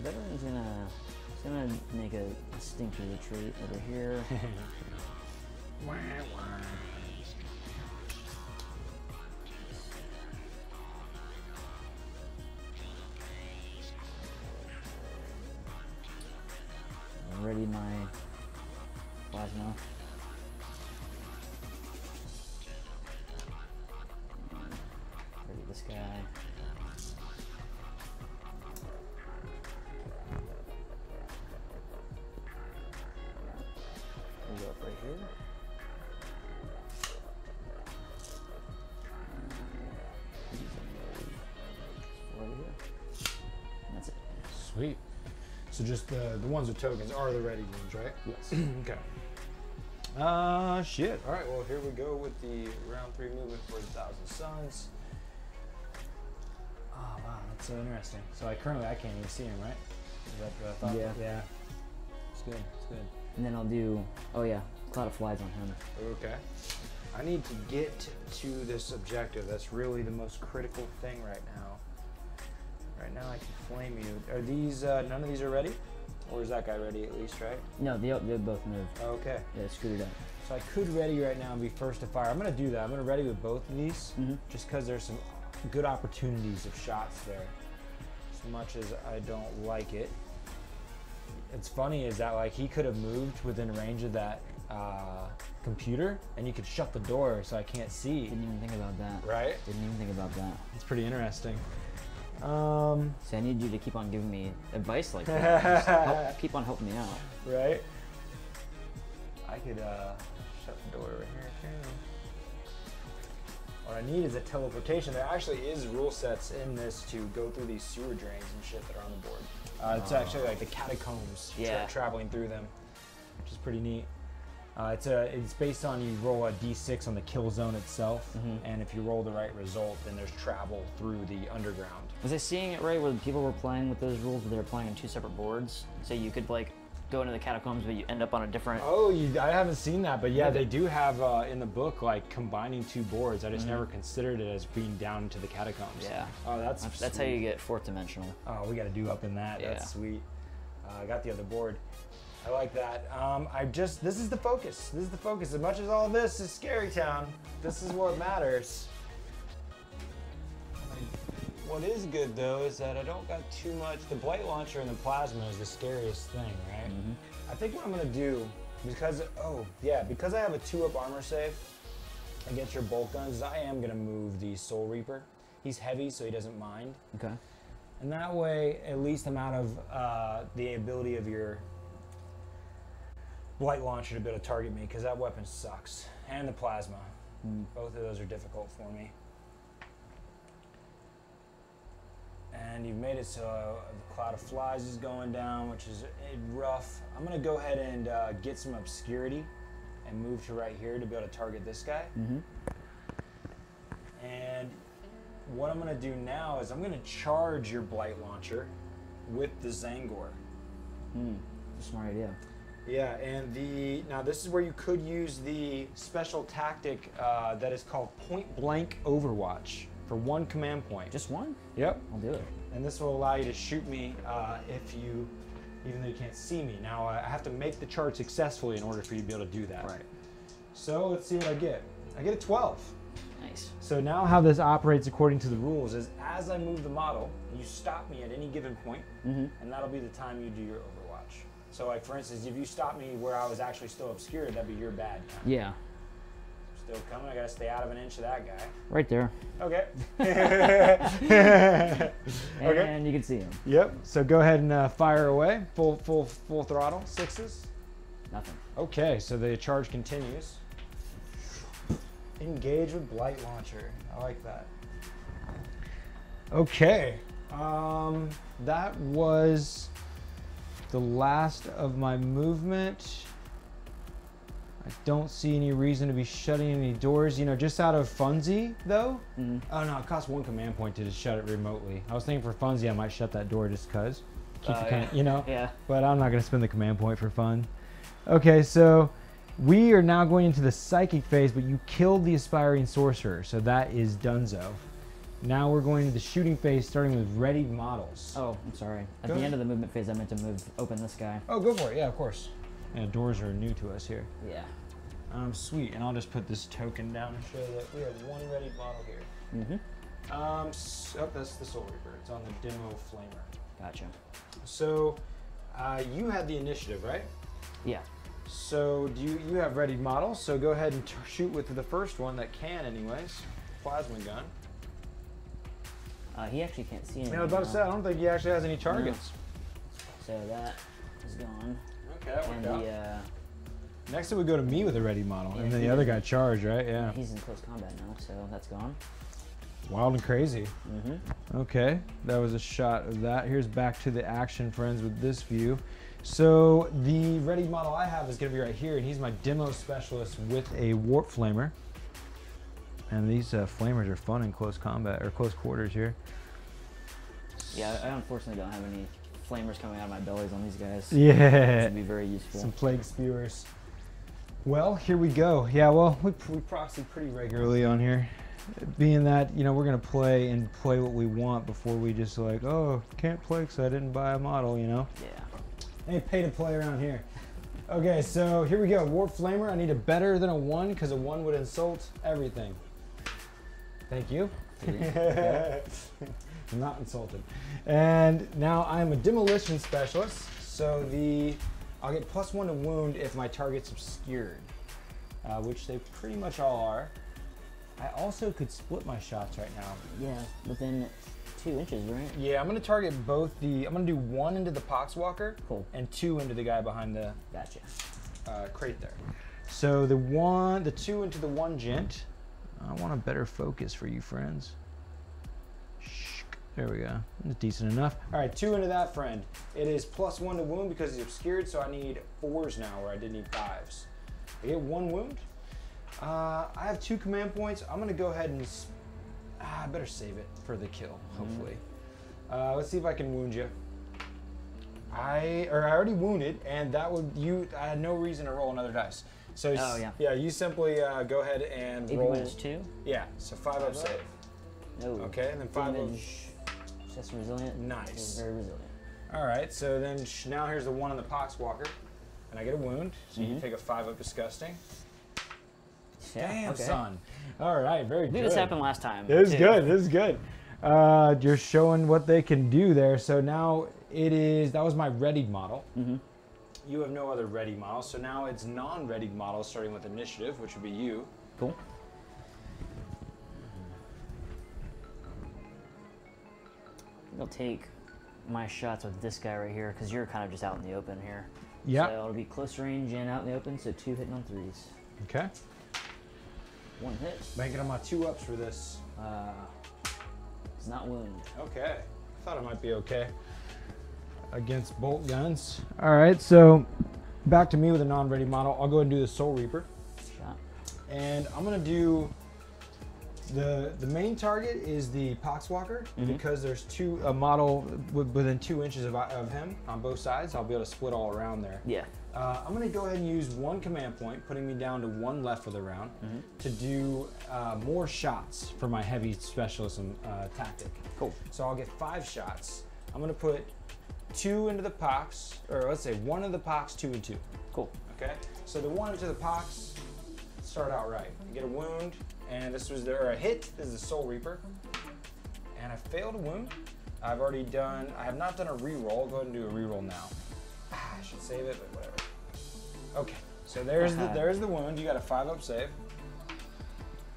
The veteran's gonna make a stinky retreat over here. Ready my plasma. Ready this guy. We'll go up right here. Over here. And that's it. Sweet. So just the ones with tokens are the ready ones, right? Yes. Okay. Shit. All right, well, here we go with the round 3 movement for the 1,000 Suns. Oh, wow, that's so interesting. So I can't even see him, right? Is that what I thought? Yeah. Yeah. It's good, it's good. And then I'll do, oh yeah, Cloud of Flies on him. Okay. I need to get to this objective. That's really the most critical thing right now. Right now I can flame you. Are these, none of these are ready? Or is that guy ready at least, right? No, they both moved. Okay. Yeah, screwed it up. So I could ready right now and be first to fire. I'm gonna do that. I'm gonna ready with both of these, just because there's some good opportunities of shots there. As much as I don't like it. It's funny is that like he could have moved within range of that computer and you could shut the door so I can't see. Didn't even think about that. Right? Didn't even think about that. It's pretty interesting. See, I need you to keep on giving me advice like that. Just keep on helping me out. Right? I could shut the door over here too. What I need is a teleportation. There actually is rule sets in this to go through these sewer drains and shit that are on the board. It's actually like the catacombs, traveling through them, which is pretty neat. It's based on you roll a d6 on the kill zone itself, and if you roll the right result, then there's travel through the underground. Was I seeing it right where people were playing with those rules where they were playing on 2 separate boards? So you could like go into the catacombs, but you end up on a different. Oh, I haven't seen that, but yeah, they do have in the book like combining 2 boards. I just never considered it as being down to the catacombs. Yeah. Oh, that's how you get 4th dimensional. Oh, we got to do up in that. Yeah. That's sweet. I got the other board. I like that. This is the focus. This is the focus. As much as all this is Scary Town, this is what matters. What is good though is that I don't got too much. The blight launcher and the plasma is the scariest thing, right? I think what I'm gonna do, because I have a 2-up armor save against your bolt guns, I am gonna move the Soul Reaper. He's heavy, so he doesn't mind. Okay. And that way, at least I'm out of the ability of your blight launcher to be able to target me, because that weapon sucks. And the plasma. Both of those are difficult for me. And you've made it so the cloud of flies is going down, which is rough. I'm gonna go ahead and get some obscurity and move to right here to be able to target this guy. And what I'm gonna do now is I'm gonna charge your blight launcher with the tzaangor. Smart idea. Yeah, and now this is where you could use the special tactic that is called point blank overwatch for 1 command point. Just 1? Yep. I'll do it. And this will allow you to shoot me even though you can't see me. Now I have to make the charge successfully in order for you to be able to do that. Right. So let's see what I get. I get a 12. Nice. So now how this operates according to the rules is as I move the model, you stop me at any given point, and that'll be the time you do your overwatch. So like for instance, if you stop me where I was actually still obscured, that'd be your bad time. Yeah. Still coming, I gotta stay out of an inch of that guy. Right there. Okay. And you can see him. Yep, so go ahead and fire away, full throttle, 6s. Nothing. Okay, so the charge continues. Engage with blight launcher, I like that. Okay, that was the last of my movement. I don't see any reason to be shutting any doors, you know, just out of funsy though. Oh no, it costs 1 command point to just shut it remotely. I was thinking for funsy I might shut that door just cause. Keep it kind of, you know? Yeah. But I'm not gonna spend the command point for fun. Okay, so we are now going into the psychic phase, but you killed the aspiring sorcerer, so that is donezo. Now we're going to the shooting phase, starting with readied models. Oh, I'm sorry. At the end of the movement phase, I meant to open this guy. Oh, go for it. Yeah, of course. Yeah, doors are new to us here. Yeah. Sweet. And I'll just put this token down and show that we have 1 readied model here. That's the Soul Reaper. It's on the demo flamer. Gotcha. So, you had the initiative, right? Yeah. So, you have readied models, so go ahead and shoot with the first one that can anyways. Plasma gun. He actually can't see anything. I was about to say, I don't think he actually has any targets. So that is gone. Okay, that worked out. The, next it would go to me with a ready model, yeah, and then the other guy charged, right? Yeah. He's in close combat now, so that's gone. Wild and crazy. Okay, that was a shot of that. Here's back to the action, friends, with this view. So the ready model I have is going to be right here, and he's my demo specialist with a warp flamer. And these flamers are fun in close combat, or close quarters here. Yeah, I unfortunately don't have any flamers coming out of my bellies on these guys. Yeah. This would be very useful. Some plague spewers. Well, here we go. Yeah, well, we proxy pretty regularly on here. Being that, you know, we're going to play what we want before we just like, oh, can't play because I didn't buy a model, you know? Yeah. Ain't pay to play around here. Okay, so here we go. Warp Flamer. I need a better than a 1 because a 1 would insult everything. Thank you. I'm not insulted. And now I'm a demolition specialist, so I'll get +1 to wound if my target's obscured, which they pretty much all are. I also could split my shots right now. Yeah, within 2 inches, right? Yeah, I'm gonna target both I'm gonna do 1 into the Poxwalker, cool, and 2 into the guy behind the gotcha crate there. So the 2 into the 1 gent. I want a better focus for you, friends. There we go. That's decent enough. All right, 2 into that friend. It is +1 to wound because he's obscured, so I need 4s now where I did need 5s. I get 1 wound. I have 2 command points. I'm gonna go ahead and I better save it for the kill, hopefully. Let's see if I can wound you. I already wounded, and that would I had no reason to roll another dice. So you simply go ahead and AP roll. -2. Yeah, so 5 up save. No. Okay, and then 5 up. Just resilient. Nice. Very resilient. All right, so then now here's the 1 on the Poxwalker, and I get a wound. So you take a 5 up disgusting. Yeah, Damn, son. All right, very good. This happened last time. This is good. This is good. You're showing what they can do there. So now that was my readied model. You have no other ready models, so now it's non-readied models starting with initiative, which would be you. Cool. I'll take my shots with this guy right here because you're kind of just out in the open here. Yeah. So it'll be close range and out in the open, so 2 hitting on 3s. Okay. 1 hit. Banking on my 2 ups for this. It's not wound. Okay. I thought it might be okay against bolt guns. All right, so back to me with a non-ready model. I'll go ahead and do the Soul Reaper. Shot. And I'm gonna do the main target is the Poxwalker because there's a model within 2 inches of him on both sides. I'll be able to split all around there. Yeah. I'm gonna go ahead and use 1 command point, putting me down to 1 left for the round to do more shots for my heavy specialism tactic. Cool. So I'll get 5 shots. I'm gonna put 2 into the Pox, or let's say 1 into the Pox, 2 and 2. Cool. Okay. So the 1 into the Pox, start out right. You get a wound, and this was a hit. This is the Soul Reaper, and I failed a wound. I have not done a reroll. I'll go ahead and do a reroll now. I should save it, but whatever. Okay, so there's the wound. You got a 5 up save.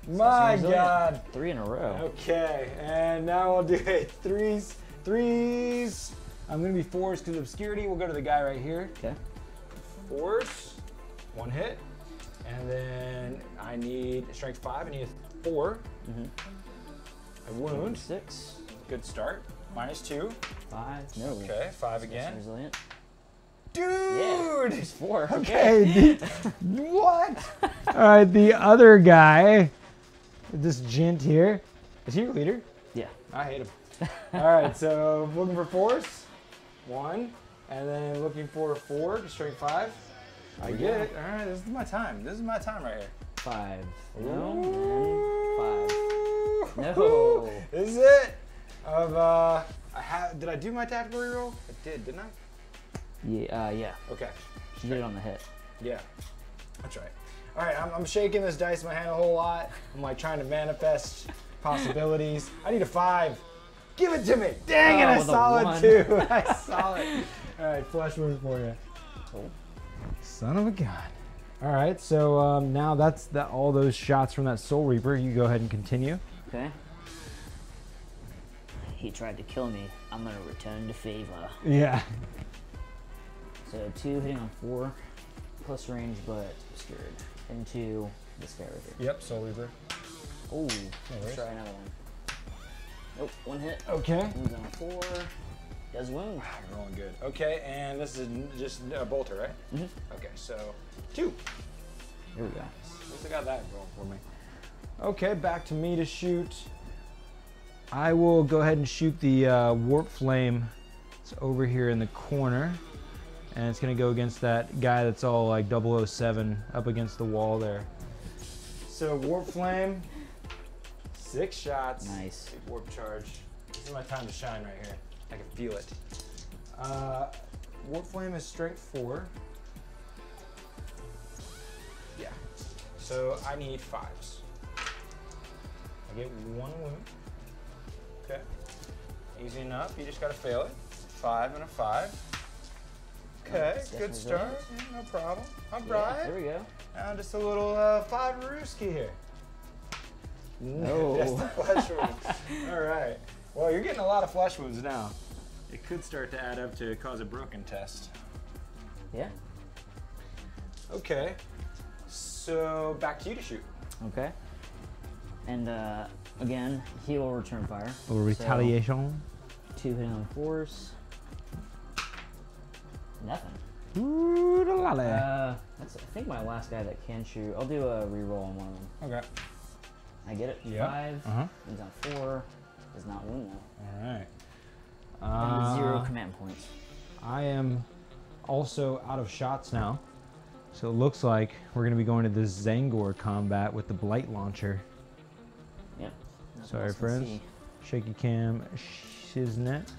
My God. 3 in a row. Okay, and now I'll do it. Threes. I'm gonna be 4s because of obscurity. We'll go to the guy right here. Okay. 4s, 1 hit, and then I need strength 5. I need a 4. A wound. 6. Good start. -2. 5. No. Okay, 5 again. Resilient. Dude! Yeah, it's 4. Okay. What? All right, the other guy, this gent here, is he your leader? Yeah. I hate him. All right, so looking for 4s, 1, and then looking for 4 to strength 5. I get it. All right, this is my time. This is my time right here. 5. No. 5. No. This is it. Did I do my tactical reroll? I did, didn't I? Yeah. Okay. You did it on the hit. Yeah, that's right. All right, I'm shaking this dice in my hand a whole lot. I'm like trying to manifest possibilities. I need a 5. Give it to me. Dang it, I saw it too. I saw it. All right, flesh wound for you. Cool. Son of a gun. All right, so now that's all those shots from that Soul Reaper. You go ahead and continue. Okay. He tried to kill me. I'm gonna return to favor. Yeah. So 2 hitting on 4, plus range, but obscured. Into this guy right here. Yep, Soul Reaper. Oh, let's try another one. Nope, 1 hit. Okay. Wounds on 4. Does wound. You're rolling good. Okay, and this is just a bolter, right? Okay, so 2. Here we go. At least I got that going for me. Okay, back to me to shoot. I will go ahead and shoot the warpflame. It's over here in the corner. And it's going to go against that guy that's all like 007 up against the wall there. So warpflame, 6 shots. Nice. Big warp charge. This is my time to shine right here. I can feel it. Warpflame is strength 4. Yeah. So I need 5s. I get 1 wound. Okay. Easy enough. You just got to fail it. 5 and a 5. Okay, good start. Yeah, no problem. All right. There we go. Now just a little 5 Rooski here. No. That's the flesh wound. All right. Well, you're getting a lot of flesh wounds now. It could start to add up to cause a broken test. Yeah. Okay. So back to you to shoot. Okay. And again, he will return fire. Or retaliation. So, 2 hitting on 4s. Nothing. Ooh, That's I think my last guy that can shoot. I'll do a reroll on one of them. Okay. I get it. Yeah. 5. He's on 4. Does not wound though. All right. And 0 command points. I am also out of shots now. So it looks like we're going to be going to this tzaangor combat with the blight launcher. Yep. Sorry, friends. Shaky cam, shiznit.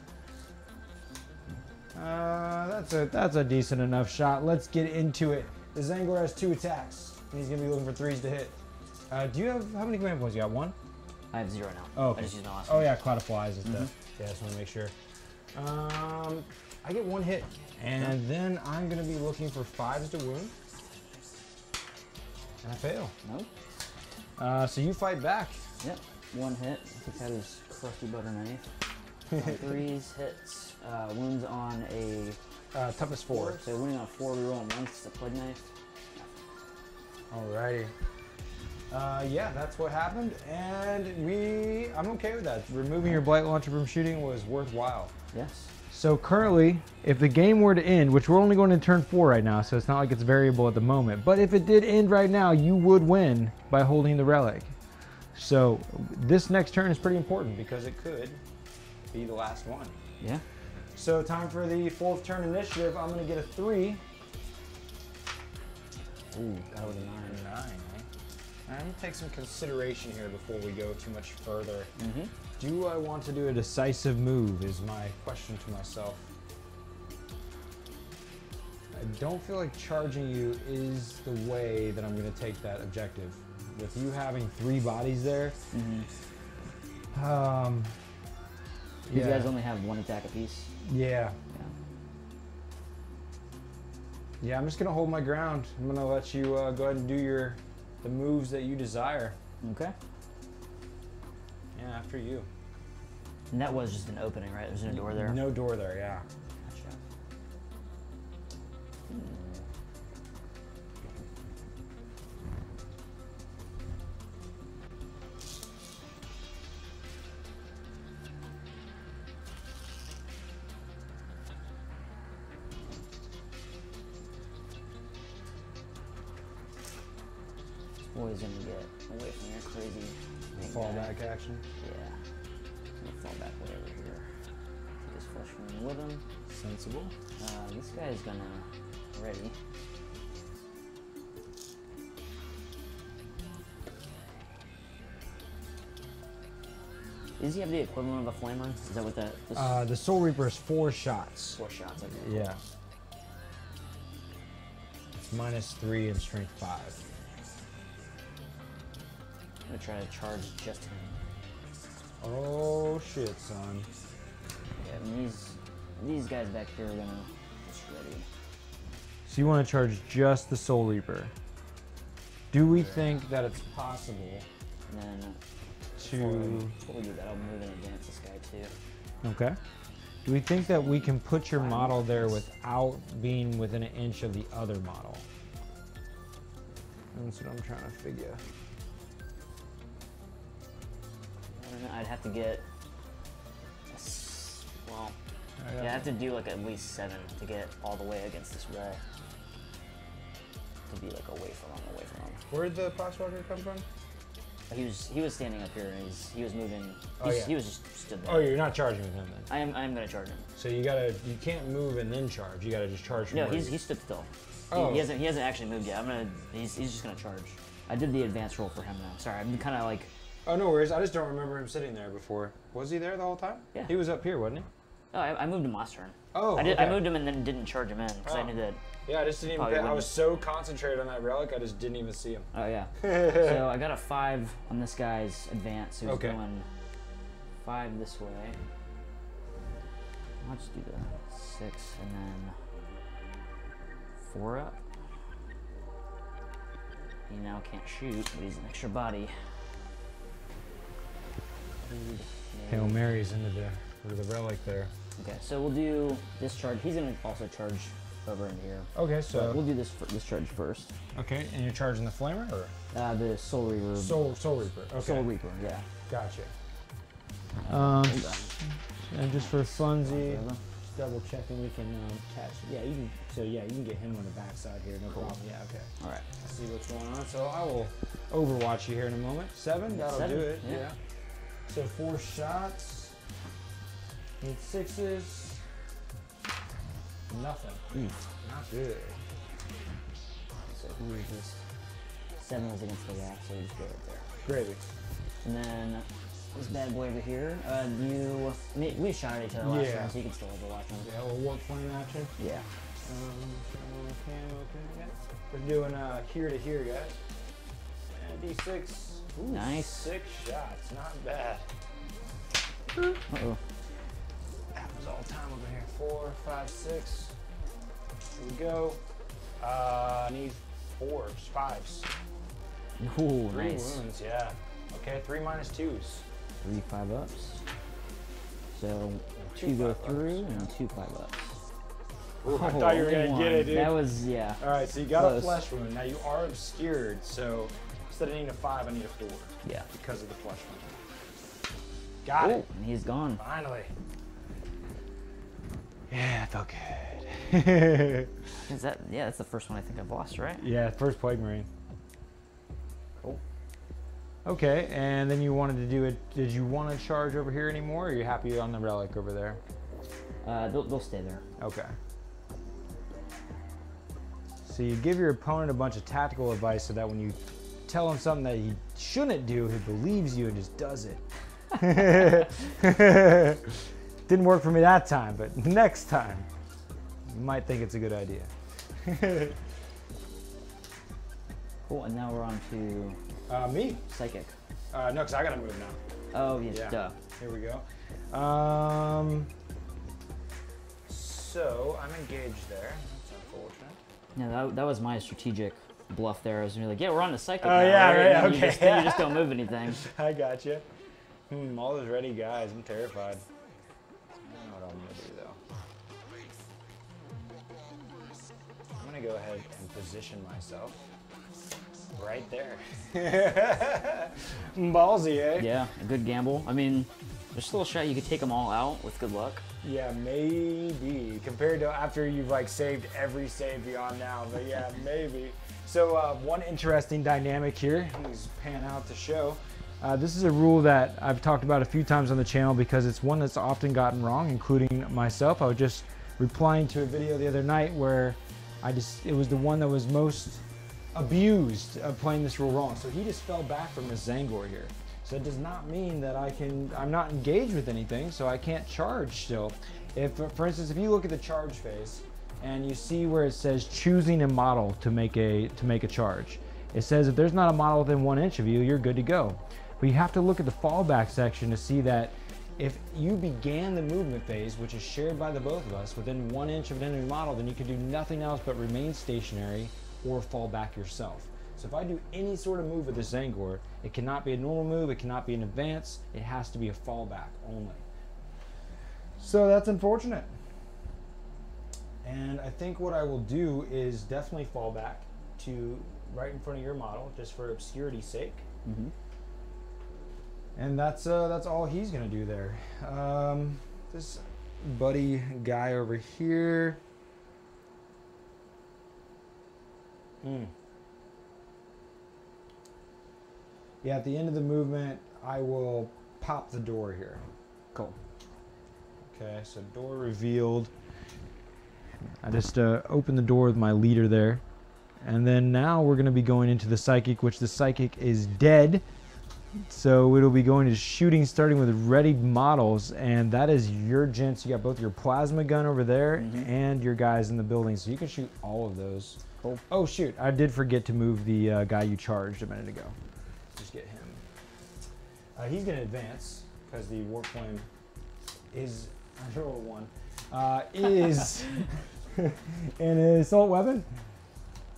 That's a decent enough shot. Let's get into it. The tzaangor has 2 attacks. And he's going to be looking for 3s to hit. Do you have, how many command points you got? 1? I have 0 now. Oh, okay. I just used my last one. one. Yeah, Cloud of Flies is the, yeah, I just want to make sure. I get 1 hit. And then I'm going to be looking for 5s to wound. And I fail. Nope. So you fight back. Yep. 1 hit. Took out his crusty butter knife. 3s hits. Wounds on a toughness 4. So wounding on 4, reroll on 1. It's a plague knife. Alrighty. Yeah, that's what happened, and I'm okay with that. Removing your blight launcher from shooting was worthwhile. Yes. So currently, if the game were to end, which we're only going to turn 4 right now, so it's not like it's variable at the moment, but if it did end right now, you would win by holding the relic. So this next turn is pretty important because it could be the last one. Yeah. So time for the 4th turn initiative. I'm going to get a 3. Ooh, that was a 9. 9, eh? I'm going to take some consideration here before we go too much further. Do I want to do a decisive move is my question to myself. I don't feel like charging you is the way that I'm going to take that objective. With you having 3 bodies there, You guys only have 1 attack apiece? Yeah. Yeah, I'm just going to hold my ground. I'm going to let you go ahead and do the moves that you desire. Okay. Yeah, after you. And that was just an opening, right? There's no door there? No door there, yeah. Gotcha. Boy's gonna get away from your crazy Fallback action. Yeah. I'm gonna fall back way over here. Take his flesh wound with him. Sensible. This guy's gonna ready. Does he have the equivalent of a flamer? Is that what that? The Soul Reaper is 4 shots. 4 shots. Okay. Yeah. It's -3 and strength 5. I'm gonna try to charge just him. Oh shit, son. Yeah, and these guys back here are gonna just ready. So you want to charge just the Soul Reaper. Do we think that it's possible And then before we do that, I'll move and advance this guy too. Okay. Do we think that we can put your model there without being within an inch of the other model? That's what I'm trying to figure. I don't know, I'd have to get, well, yeah, I have to do like at least 7 to get all the way against this ray. To be like away from him. Where'd the Poxwalker come from? He was standing up here and he was moving. He was just stood there. Oh, you're not charging with him then? I am gonna charge him. So you can't move and then charge. You gotta just charge from No, he stood still. Oh. He hasn't actually moved yet. He's just gonna charge. I did the advance roll for him now. Sorry, I'm kind of like. Oh, no worries. I just don't remember him sitting there before. Was he there the whole time? Yeah. He was up here, wasn't he? Oh, I moved him last turn. Oh, I moved him and then didn't charge him in because I knew that. Yeah, I just didn't even. I was so concentrated on that relic, I just didn't even see him. Oh yeah. So I got a 5 on this guy's advance. So he's going 5 this way. I'll just do the 6 and then 4 up. He now can't shoot, but he's an extra body. Hail Mary's into the relic there. Okay, so we'll do this charge. He's gonna also charge over in here. Okay, so we'll do this charge first. Okay, and you're charging the flamer or the Soul Reaper. Soul Reaper. Okay. Soul Reaper, yeah. Gotcha. And just for funsies, double checking, we can catch. Yeah, you can. So yeah, you can get him on the backside here, no problem. Yeah, okay. All right. Let's see what's going on. So I will overwatch you here in a moment. 7, that'll 7, do it. yeah. So 4 shots. Need 6s. Nothing. Not good. So who is this? 7 was against the guy, so we just go right there. Gravy. And then this bad boy over here. We shot at each other last round, so you can still overwatch him. Yeah, a little warpflame action. Yeah. Okay. We're doing here to here, guys. And D6. Ooh, nice. 6 shots, not bad. Uh-oh. That was all time over here. 4, 5, 6. Here we go. I need 4s, 5s. Ooh, 3 nice. wounds, yeah. Okay, 3 minus 2s. 3 5-ups. So 2 go through and 2 5-ups. Ooh, I thought you were going to get it, dude. That was, yeah. All right, so you got close. a flesh wound. Now you are obscured, so instead of needing a 5, I need a 4. Yeah. Because of the flesh wound. Got it. And he's gone. Finally. Yeah, it felt good. Is that, yeah, that's the first one I think I've lost, right? Yeah, first Plague Marine. Cool. Okay, and then you wanted to do it. Did you want to charge over here anymore, or are you happy on the relic over there? They'll stay there. Okay. So you give your opponent a bunch of tactical advice so that when you tell him something that he shouldn't do, he believes you and just does it. Didn't work for me that time, but next time, you might think it's a good idea. Cool, and now we're on to... Me? Psychic. No, because I gotta move now. Oh, yes, Yeah. duh. Here we go. So I'm engaged there. That's unfortunate. Yeah, that was my strategic bluff there. I was really like, yeah, we're on to Psychic Oh, now, yeah, right? right, And then okay. you just don't move anything. I got you. All those ready guys. I'm terrified. I don't know what I'm gonna do though. I'm gonna go ahead and position myself right there. Ballsy, eh? Yeah, a good gamble. I mean, there's still a shot you could take them all out with good luck. Yeah, maybe. Compared to after you've like saved every save beyond now, but yeah, maybe. So one interesting dynamic here, let's pan out to show. This is a rule that I've talked about a few times on the channel because it's one that's often gotten wrong, including myself. I was just replying to a video the other night where it was the one that was most abused of playing this rule wrong. So he just fell back from this tzaangor here. So it does not mean that I'm not engaged with anything, so I can't charge still. If, for instance, if you look at the charge phase and you see where it says choosing a model to make a charge, it says if there's not a model within 1 inch of you, you're good to go. But you have to look at the fallback section to see that if you began the movement phase, which is shared by the both of us, within 1 inch of an enemy model, then you can do nothing else but remain stationary or fall back yourself. So if I do any sort of move with this tzaangor, it cannot be a normal move, it cannot be an advance, it has to be a fallback only. So that's unfortunate. And I think what I will do is definitely fall back to right in front of your model, just for obscurity's sake. Mm-hmm. And that's all he's gonna do there. This buddy guy over here. Yeah, at the end of the movement, I will pop the door here. Cool. Okay, so door revealed. I just open the door with my leader there. And then now we're going to be going into the psychic, which the psychic is dead. So it'll be going to shooting, starting with readied models. And that is your gents. You got both your plasma gun over there and your guys in the building. So you can shoot all of those. Cool. Oh, shoot. I did forget to move the guy you charged a minute ago. Just get him. He's going to advance because the warpflame is is an assault weapon.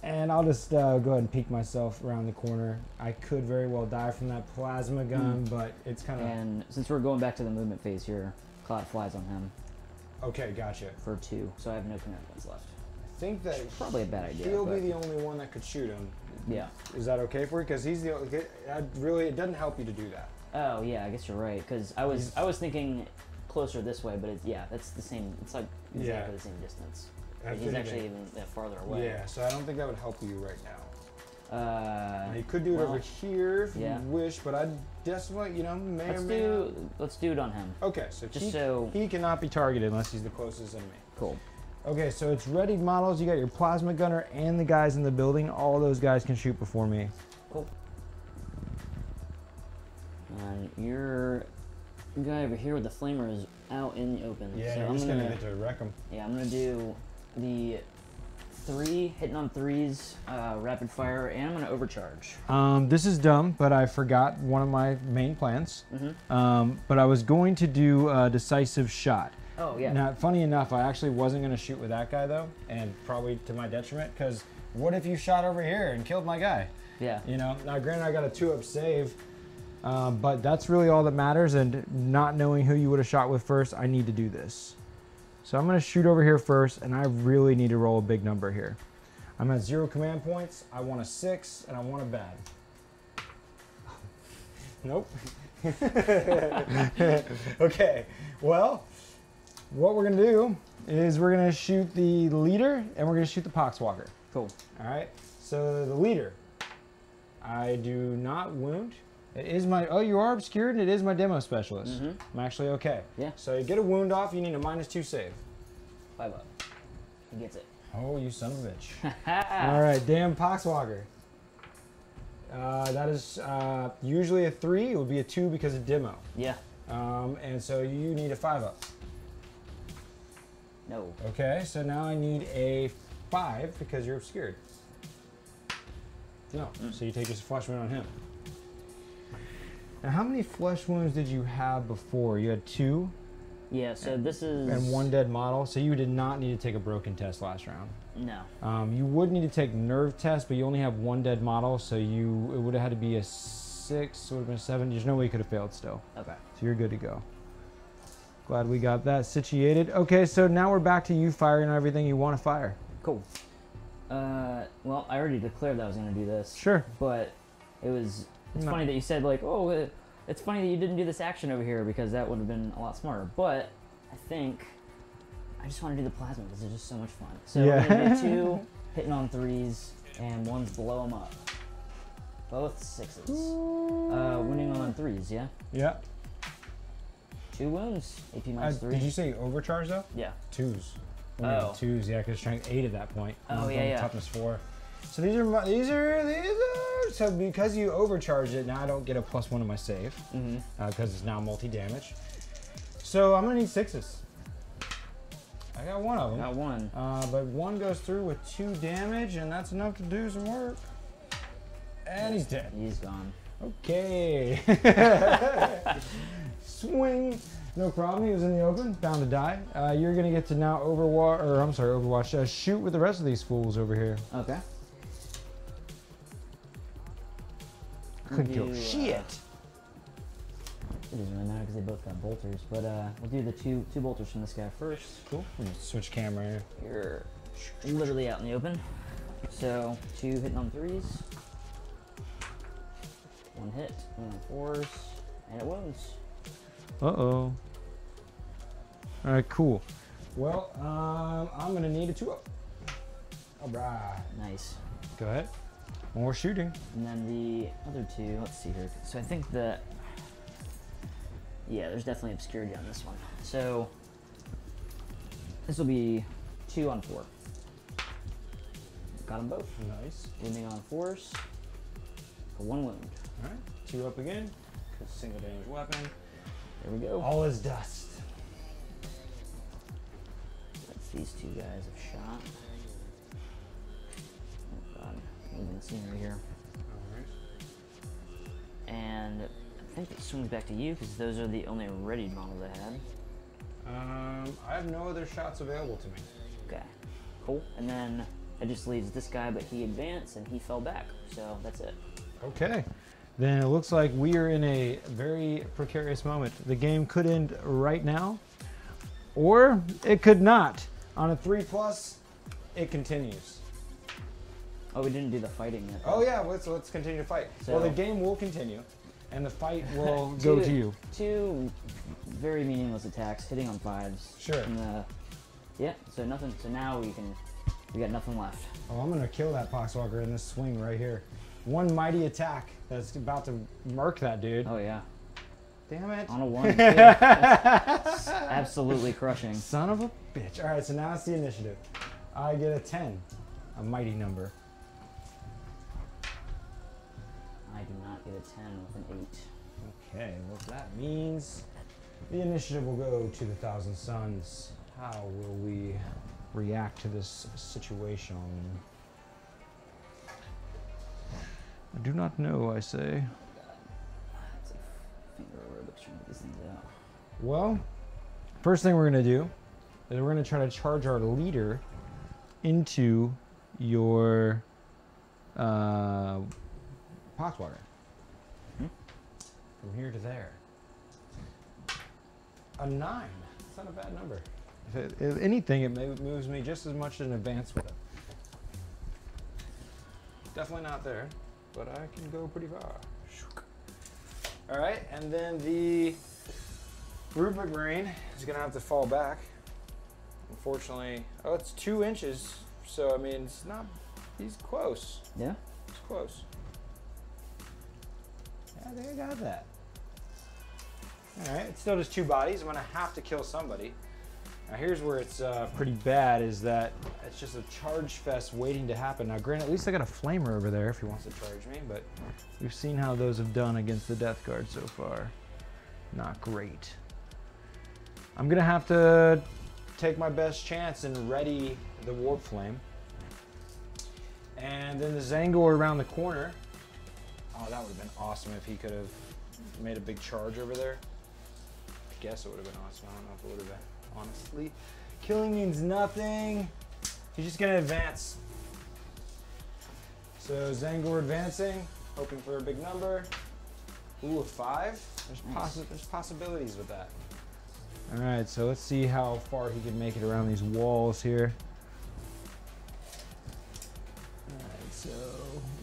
And I'll just go ahead and peek myself around the corner. I could very well die from that plasma gun, but it's kind of... And since we're going back to the movement phase here, Cloud flies on him. Okay, gotcha. For 2, so I have no command points left. I think that it's probably a bad idea. He'll be the only one that could shoot him. Yeah. Is that okay for you? Because he's the really, it doesn't help you to do that. Oh yeah, I guess you're right. Because I was thinking closer this way, but yeah, that's the same. It's like exactly the same distance. He's actually even farther away. Yeah, so I don't think that would help you right now. Now you could do it over here if you wish, but I'd definitely, let's do it on him. Okay, so just so he cannot be targeted unless he's the closest enemy. Cool. Okay, so it's ready models. You got your plasma gunner and the guys in the building. All those guys can shoot before me. Cool. And your guy over here with the flamer is out in the open. Yeah, so you're just gonna get to wreck them. Yeah, I'm gonna do the 3 hitting on 3s, rapid fire, and I'm gonna overcharge. This is dumb, but I forgot one of my main plans. But I was going to do a decisive shot. Oh, yeah. Now, funny enough, I actually wasn't going to shoot with that guy, though, and probably to my detriment, because what if you shot over here and killed my guy? Yeah. You know, now granted, I got a 2-up save, but that's really all that matters, and not knowing who you would have shot with first, I need to do this. So I'm going to shoot over here first, and I really need to roll a big number here. I'm at 0 command points, I want a 6, and I want a bad. Nope. Okay, well, what we're gonna do is we're gonna shoot the leader and we're gonna shoot the poxwalker. Cool. All right, so the leader, I do not wound. It is my, oh, you are obscured and it is my demo specialist. I'm actually okay. Yeah. So you get a wound off, you need a -2 save. 5 up. He gets it. Oh, you son of a bitch. All right, damn poxwalker. That is usually a 3, it would be a 2 because of demo. Yeah. And so you need a 5-up. No. Okay, so now I need a 5 because you're obscured. No, so you take just a flesh wound on him. Now, how many flesh wounds did you have before? You had 2? Yeah, so this is... And 1 dead model, so you did not need to take a broken test last round. No. You would need to take nerve test, but you only have 1 dead model, so it would have had to be a 6, would have been a 7. There's no way you could have failed still. Okay. So you're good to go. Glad we got that situated. Okay, so now we're back to you firing everything you want to fire. Cool. Well, I already declared that I was going to do this. Sure. But it's funny that you said, like, oh, it's funny that you didn't do this action over here because that would have been a lot smarter. But I think I just want to do the plasma because it's just so much fun. So we're going to do 2 hitting on 3s and 1's blow them up. Both 6s. Winning on 3s, yeah? Yeah. 2 wounds, AP -3. Did you say overcharge though? Yeah. 2s. Oh. 2s, yeah, because strength 8 at that point. Oh, yeah. Toughness 4. So these are, so because you overcharged it, now I don't get a +1 to my save, because it's now multi-damage. So I'm gonna need 6s. I got 1 of them. Got 1. But 1 goes through with 2 damage, and that's enough to do some work. And he's dead. He's gone. Okay. Swing. No problem. He was in the open, bound to die. You're gonna get to now Overwatch. Shoot with the rest of these fools over here. Okay. Couldn't kill shit. It doesn't really matter because they both got bolters, but we'll do the two bolters from this guy first. Cool. We'll just switch camera here. You're literally out in the open. So 2 hitting on 3s. 1 hit, 1 on 4s, and it wounds. Uh-oh. All right, cool. Well, I'm gonna need a 2-up. All right. Nice. Go ahead. More shooting. And then the other 2, let's see here. So I think that, yeah, there's definitely obscurity on this one. So this will be 2 on 4. Got them both. Nice. Wounding on 4s. For 1 wound. All right. 2 up again. Single damage weapon. There we go. All is dust. That's these 2 guys have shot. Oh god, moving the scenery here. Alright. And I think it swings back to you because those are the only readied models I had. I have no other shots available to me. Okay, cool. And then it just leaves this guy, but he advanced and he fell back. So that's it. Okay. Then it looks like we are in a very precarious moment. The game could end right now, or it could not. On a 3+, it continues. Oh, we didn't do the fighting yet. Oh yeah, let's continue to fight. So, well, the game will continue, and the fight will go to you. 2 very meaningless attacks, hitting on 5s. Sure. And, yeah, so nothing. So now we got nothing left. Oh, I'm gonna kill that Poxwalker in this swing right here. 1 mighty attack that's about to murk that dude. Oh yeah. Damn it. On a 1, too. Absolutely crushing. Son of a bitch. All right, so now it's the initiative. I get a 10, a mighty number. I do not get a 10 with an 8. Okay, well that means the initiative will go to the Thousand Suns. How will we react to this situation? I do not know, I say. It's a finger aerobics trying to get these things out. Well, first thing we're going to do is we're going to try to charge our leader into your Poxwalker. From here to there. A 9. That's not a bad number. If anything, it moves me just as much in advance with it. Definitely not there, but I can go pretty far. All right, and then the Rubric Marine is gonna have to fall back. Unfortunately, oh, it's 2 inches, so I mean, it's not, he's close. Yeah? It's close. Yeah, they got that. All right, it's still just 2 bodies. I'm gonna have to kill somebody. Now here's where it's pretty bad, is that it's just a charge fest waiting to happen. Now granted, at least I got a flamer over there if he wants to charge me, but we've seen how those have done against the Death Guard so far. Not great. I'm gonna have to take my best chance and ready the warpflame. And then the tzaangor around the corner. Oh, that would have been awesome if he could have made a big charge over there. I guess it would have been awesome. I don't know if it would have been. Honestly, killing means nothing. He's just gonna advance. So tzaangor advancing, hoping for a big number. Ooh, a 5. There's possibilities with that. All right, so let's see how far he can make it around these walls here. All right, so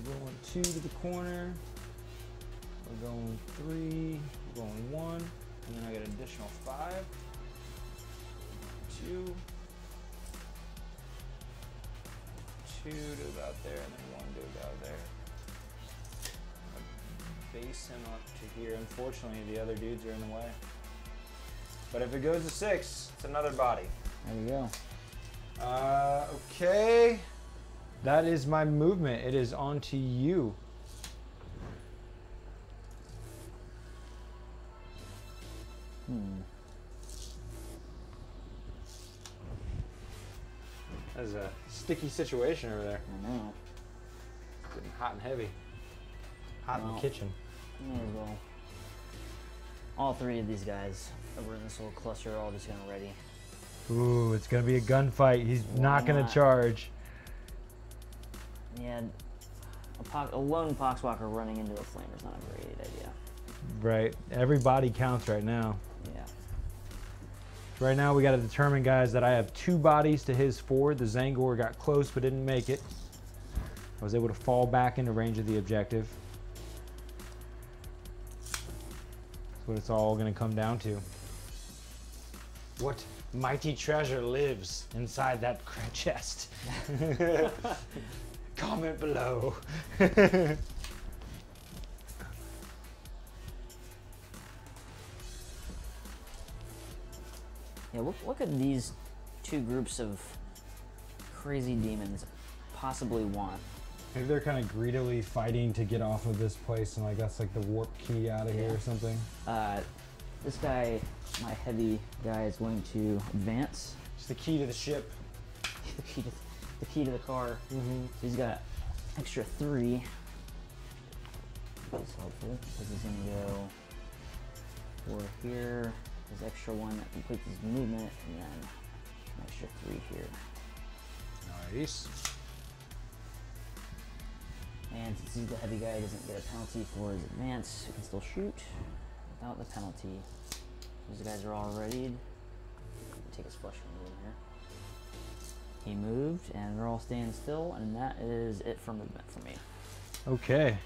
we're going 2 to the corner. We're going 3. We're going 1, and then I get an additional 5. 2 to about there, and then 1 to about there. Base him up to here. Unfortunately, the other dudes are in the way. But if it goes to 6, it's another body. There we go. Okay. That is my movement. It is on to you. That's a sticky situation over there. I know. Getting hot and heavy. Hot in the kitchen. May as well. All 3 of these guys over in this little cluster are all just gonna ready. Ooh, it's gonna be a gunfight. He's not gonna charge. Yeah, a lone Poxwalker running into a flamer is not a great idea. Right. Every body counts right now. Yeah. Right now, we got to determine, guys, that I have 2 bodies to his 4. The tzaangor got close but didn't make it. I was able to fall back into range of the objective. That's what it's all going to come down to. What mighty treasure lives inside that chest? Comment below. Yeah, what could these 2 groups of crazy demons possibly want? Maybe they're kind of greedily fighting to get off of this place, and like that's like the warp key out of here or something. This guy, my heavy guy, is going to advance. It's the key to the ship. the key to the car. So he's got extra 3. That's helpful because he's gonna go 4 here. His extra 1 that completes his movement, and then an extra 3 here. Nice. And since he's the heavy guy, he doesn't get a penalty for his advance. He can still shoot without the penalty. These guys are all readied. Take his flesh move in here. He moved, and they're all staying still, and that is it for movement for me. Okay.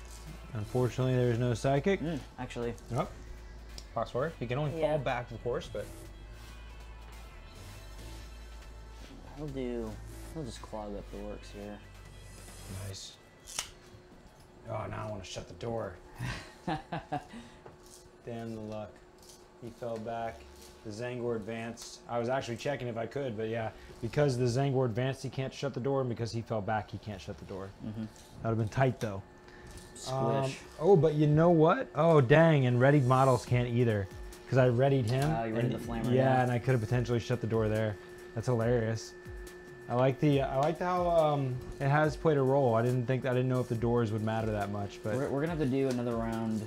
Unfortunately, there's no psychic. Actually. Nope. Poxwalker. He can only fall back, of course, but he'll just clog up the works here. Nice. Oh, now I want to shut the door. Damn the luck. He fell back. The tzaangor advanced. I was actually checking if I could, but yeah, because the tzaangor advanced, he can't shut the door, and because he fell back, he can't shut the door. That would have been tight, though. Squish. Oh, but you know what? Oh, dang, and readied models can't either, because I readied him. You readied the flamer. Yeah, and I could have potentially shut the door there. That's hilarious. I like how it has played a role. I didn't know if the doors would matter that much, but we're gonna have to do another round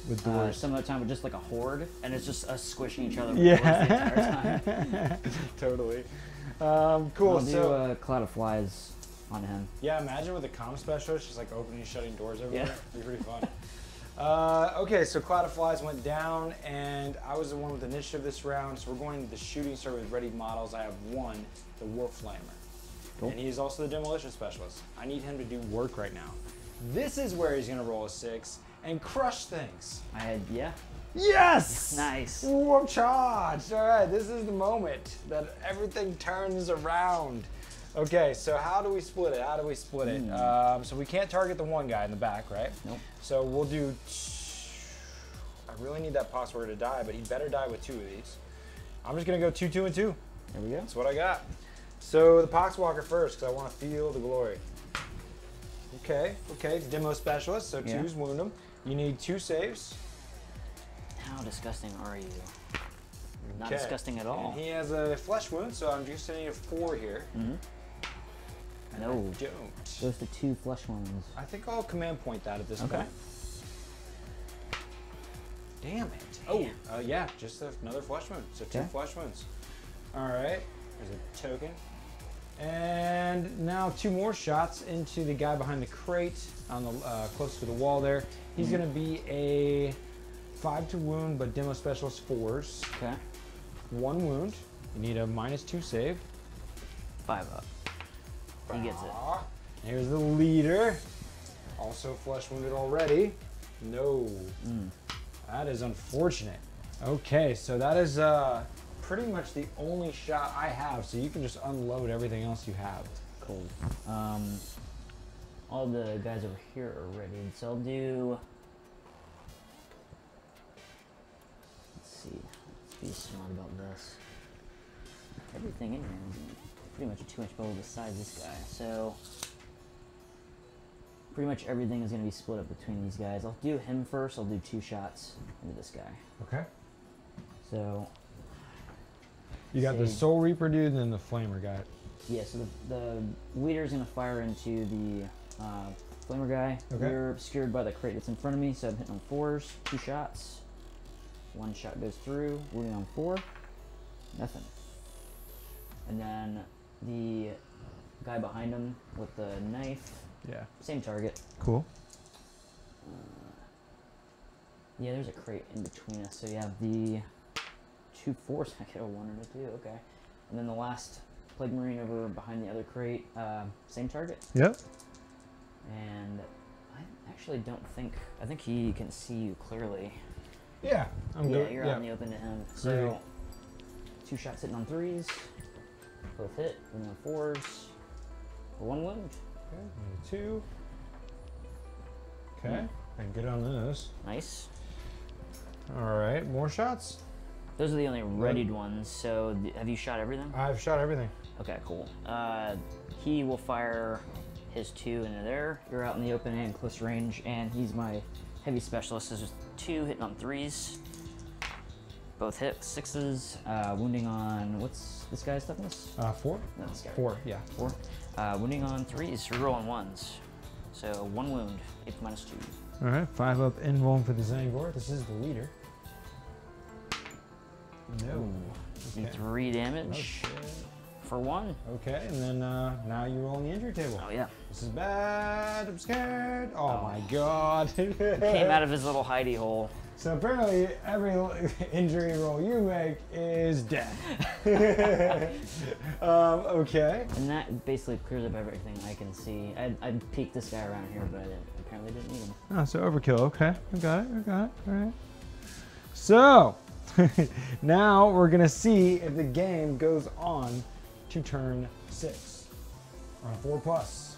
with doors some of the time with just like a horde, and it's just us squishing each other with yeah. doors the entire time. Totally. Cool. I'll do a cloud of flies on him. Yeah, imagine with a comm specialist just like opening and shutting doors everywhere. Yeah. It'd be pretty fun. Okay, so Cloud of Flies went down, and I was the one with initiative this round, so we're going to the shooting start with ready models. I have one, the warpflamer. Cool. And he's also the demolition specialist. I need him to do work right now. This is where he's going to roll a 6 and crush things. Yeah. Yes! Nice. Warp charge. All right, this is the moment that everything turns around. Okay, so how do we split it? So we can't target the one guy in the back, right? Nope. So we'll do, I really need that Poxwalker to die, but he better die with 2 of these. I'm just gonna go 2, 2, and 2. There we go. That's what I got. So the Poxwalker first, because I want to feel the glory. Okay, it's demo specialist, so 2s wound him. You need 2 saves. How disgusting are you? Not disgusting at all. And he has a flesh wound, so I'm just gonna need a 4 here. No. I don't. Goes to 2 flesh wounds. I think I'll command point that at this point. Damn it. Oh, yeah, just another flesh wound. So 2 flesh wounds. All right, there's a token. And now 2 more shots into the guy behind the crate on the close to the wall there. He's gonna be a 5 to wound, but demo specialist 4s. Okay. 1 wound. You need a -2 save. 5 up. He gets it. Here's the leader. Also flesh wounded already. No. That is unfortunate. Okay, so that is pretty much the only shot I have, so you can just unload everything else you have. Cool. All the guys over here are ready, so I'll do... Let's see. Let's be smart about this. Everything in here is pretty much a 2-inch bowl besides this guy, so... Pretty much everything is going to be split up between these guys. I'll do him first. I'll do 2 shots into this guy. Okay. So... You got the Soul Reaper dude and then the Flamer guy. Yeah, so the leader's going to fire into the Flamer guy. Okay. We're obscured by the crate that's in front of me, so I'm hitting on 4s. 2 shots. 1 shot goes through. Wounding on 4. Nothing. And then the guy behind him with the knife. Yeah. Same target. Cool. Yeah, there's a crate in between us. So you have the 2 4s. I get a 1 and a 2. Okay. And then the last Plague Marine over behind the other crate. Same target. Yep. And I actually don't think... I think he can see you clearly. Yeah, I'm good. Yeah, you're out in the open to him. So 2 shots hitting on 3s. Both hit. And then 4s. For 1 wound. Okay, 2. Okay, and good on those. Nice. All right, more shots. Those are the only readied ones. So have you shot everything? I've shot everything. Okay, cool. He will fire his 2 into there. You're out in the open and close range, and he's my heavy specialist. So there's 2 hitting on 3s. Both hit 6s. Wounding on, what's this guy's toughness? 4. No, this guy. 4, yeah. 4. Wounding on 3s. Rerolling 1s. So 1 wound. 8 minus 2. All right, 5 up and rolling for the Tzaangor. This is the leader. No. Okay. 3 damage for 1. Okay, and then now you roll on the injury table. Oh yeah. This is bad. I'm scared. Oh my god. Came out of his little hidey hole. So apparently every injury roll you make is death. Okay. And that basically clears up everything I can see. I peeked this guy around here, but I apparently didn't need him. Oh, so overkill. Okay, I got it. All right. So now we're gonna see if the game goes on to turn 6 on 4+.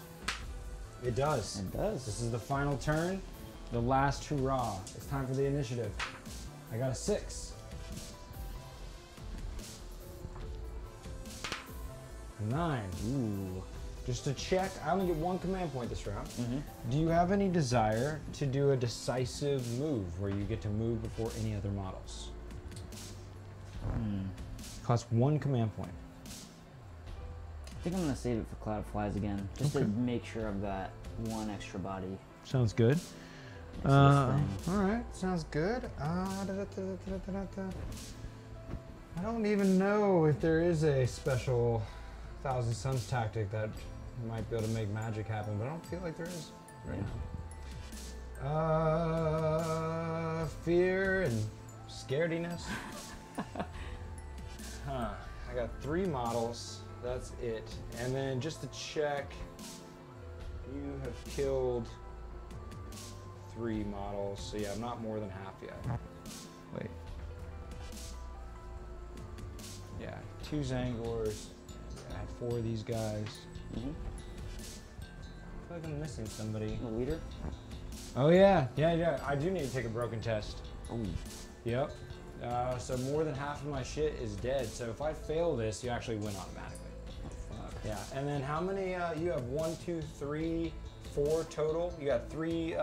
It does. It does. This is the final turn. The last hurrah. It's time for the initiative. I got a 6. 9. Ooh. Just to check, I only get 1 command point this round. Mm-hmm. Do you have any desire to do a decisive move where you get to move before any other models? Costs 1 command point. I think I'm gonna save it for Cloud Flies again, just to make sure I've got 1 extra body. Sounds good. All right, sounds good. I don't even know if there is a special Thousand Suns tactic that might be able to make magic happen, but I don't feel like there is right now. Fear and scarediness. I got 3 models. That's it. And then just to check, you have killed 3 models. So yeah, I'm not more than half yet. Wait. Yeah, 2 tzaangors. I have 4 of these guys. I feel like I'm missing somebody. The leader? Oh yeah, yeah. I do need to take a broken test. Oh. Yep. So more than half of my shit is dead. So if I fail this, you actually win automatically. Yeah, and then how many, you have 1, 2, 3, 4 total. You got 3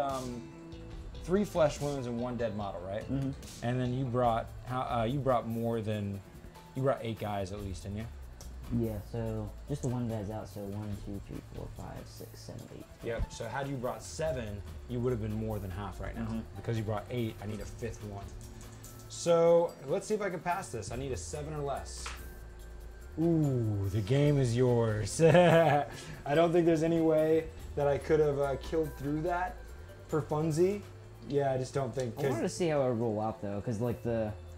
flesh wounds and 1 dead model, right? Mm-hmm. And then you brought, you brought 8 guys at least, didn't you? Yeah, so just the 1 guy's out, so 1, 2, 3, 4, 5, 6, 7, 8. Yep, so had you brought 7, you would have been more than half right now. Because you brought 8, I need a 5th one. So let's see if I can pass this. I need a 7 or less. Ooh, the game is yours. I don't think there's any way that I could have killed through that for funsie. Yeah, I just don't think. I wanted to see how it would roll out though, because like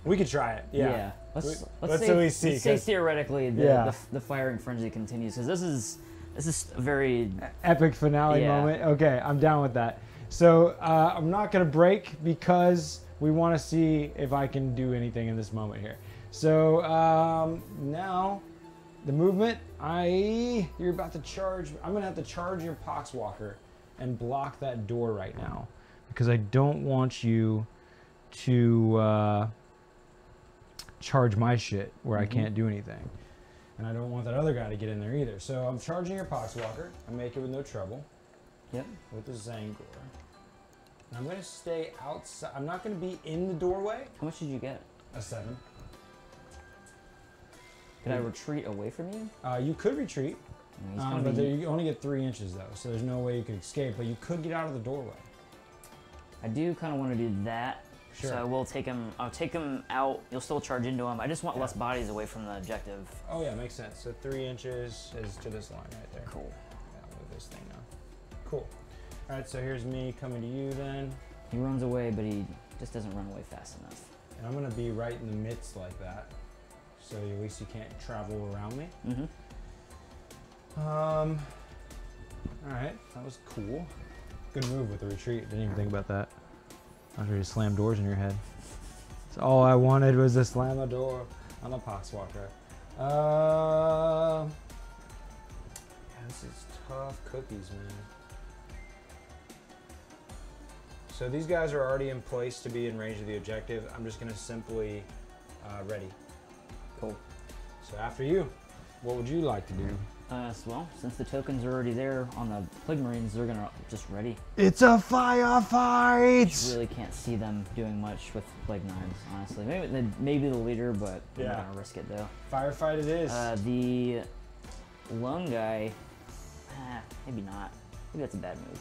we could try it. Yeah. Let's at least see. Let's say theoretically the firing frenzy continues, because this is a very epic finale moment. Okay, I'm down with that. So I'm not gonna break because we want to see if I can do anything in this moment here. So now the movement, you're about to charge. I'm gonna have to charge your Poxwalker and block that door right now because I don't want you to charge my shit where I can't do anything. And I don't want that other guy to get in there either. So I'm charging your Poxwalker. I make it with no trouble. Yep. With the Tzaangor. I'm going to stay outside. I'm not going to be in the doorway. How much did you get? A 7. Could I retreat away from you? You could retreat, but you only get 3 inches though, so there's no way you could escape, but you could get out of the doorway. I do kind of want to do that. Sure. So I will take him. I'll take him out. You'll still charge into him. I just want less bodies away from the objective. Oh yeah, makes sense. So 3 inches is to this line right there. Cool. Yeah, I'll move this thing now. Cool. All right, so here's me coming to you then. He runs away, but he just doesn't run away fast enough. And I'm gonna be right in the midst like that, so at least you can't travel around me. All right, that was cool. Good move with the retreat. Didn't even think about that. I was ready to slam doors in your head. So all I wanted was to slam a door on a Poxwalker. Yeah, this is tough cookies, man. So these guys are already in place to be in range of the objective. I'm just gonna simply ready. Cool. So after you, what would you like to do? Well, since the tokens are already there on the Plague Marines, they're gonna just ready. It's a firefight! You really can't see them doing much with Plague Knives, honestly. Maybe the leader, but I'm not gonna risk it though. Firefight it is. The lone guy, maybe not. Maybe that's a bad move.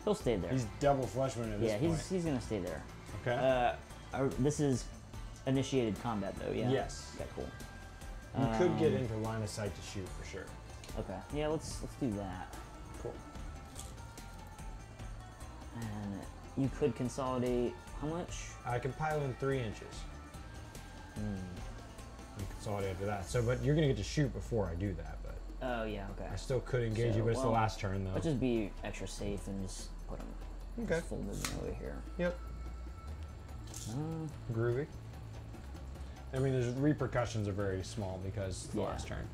He'll stay there. He's double flesh wound at this point. Yeah, he's gonna stay there. Okay. This is initiated combat though, yeah? Yes. Okay, cool. You could get into line of sight to shoot for sure. Okay. Yeah, let's do that. Cool. And you could consolidate how much? I can pile in 3 inches. And consolidate after that. So, but you're gonna get to shoot before I do that. But oh yeah, okay. I still could engage you, but it's the last turn though. Let's just be extra safe and just put them. Okay. Folded over here. Yep. Groovy. I mean, the repercussions are very small because the last turn.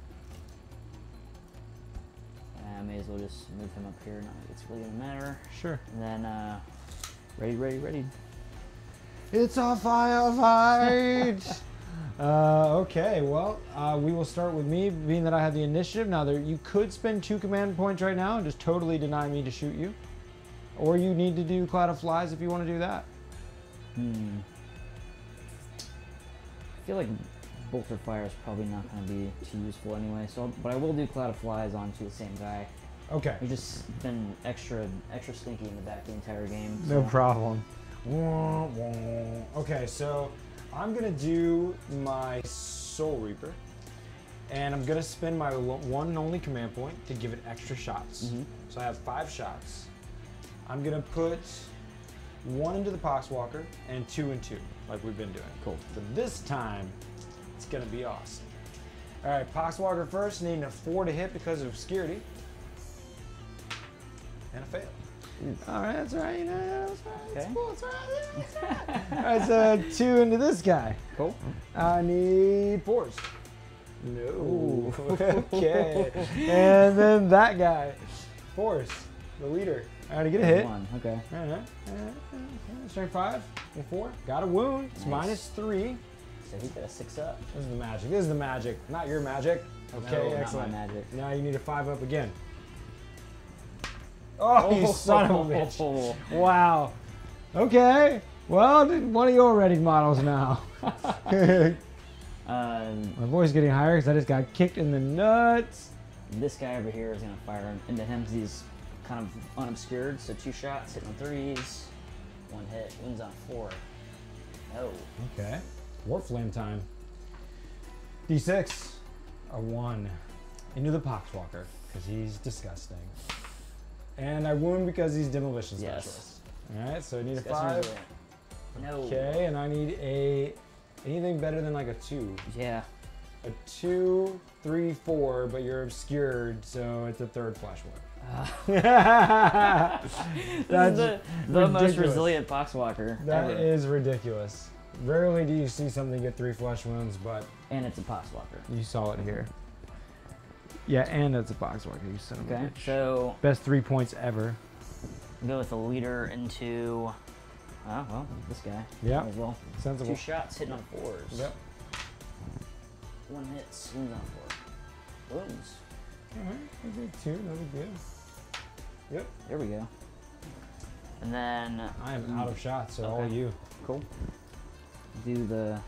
I may as well just move him up here. Not like it's really gonna matter. Sure. And then, ready. It's a firefight! Okay, well, we will start with me, being that I have the initiative. Now, you could spend 2 command points right now and just totally deny me to shoot you. Or you need to do Cloud of Flies if you want to do that. I feel like Bolter Fire is probably not going to be too useful anyway, but I will do Cloud of Flies onto the same guy. Okay. He's just been extra stinky in the back the entire game. No problem. Okay, so I'm going to do my Soul Reaper, and I'm going to spend my one and only command point to give it extra shots. So I have 5 shots. I'm going to put 1 into the Poxwalker and 2 and 2, like we've been doing. Cool. So this time, it's going to be awesome. All right, Poxwalker first, needing a 4 to hit because of obscurity. And a fail. All right, that's all right. You know, that's right. Okay. It's cool. It's all right. All right, so 2 into this guy. Cool. I need 4s. No. Ooh. Okay. And then that guy. 4s. The leader. All right, get a hit. 1. Okay. Strength 5 and 4. Got a wound. It's Nice. -3. So he got a 6 up. This is the magic. This is the magic. Not your magic. Okay, No, excellent. not my magic. Now you need a 5 up again. Oh, you son of a bitch. Wow. Okay. Well, one of your ready models now. My voice getting higher because I just got kicked in the nuts. This guy over here is going to fire into him because he's kind of unobscured. So 2 shots, hitting on 3s. 1 hit, wins on 4. No. Okay. Warpflame time. D6. A 1. Into the Poxwalker because he's disgusting. And I wound because he's demolition specialist. All right, so I need a 5. No. Okay, and I need anything better than like a 2. Yeah. A 2, 3, 4, but you're obscured, so it's a 3rd flash wound. That's the most ridiculous. resilient Poxwalker That ever. is ridiculous. Rarely do you see something get 3 flesh wounds, but And it's a Poxwalker. you saw it here. Yeah, and it's a Poxwalker, you son of a Okay, bitch. so Best 3 points ever. go with the leader into, oh, well, this guy. Yeah. Might as well. Sensible. 2 shots, hitting on 4s. Yep. 1 hit, wounds on 4. Wounds. Alright, okay, 2, that'll be good. Yep. There we go. And then I am out of shots, so all Okay. you. Cool. Do the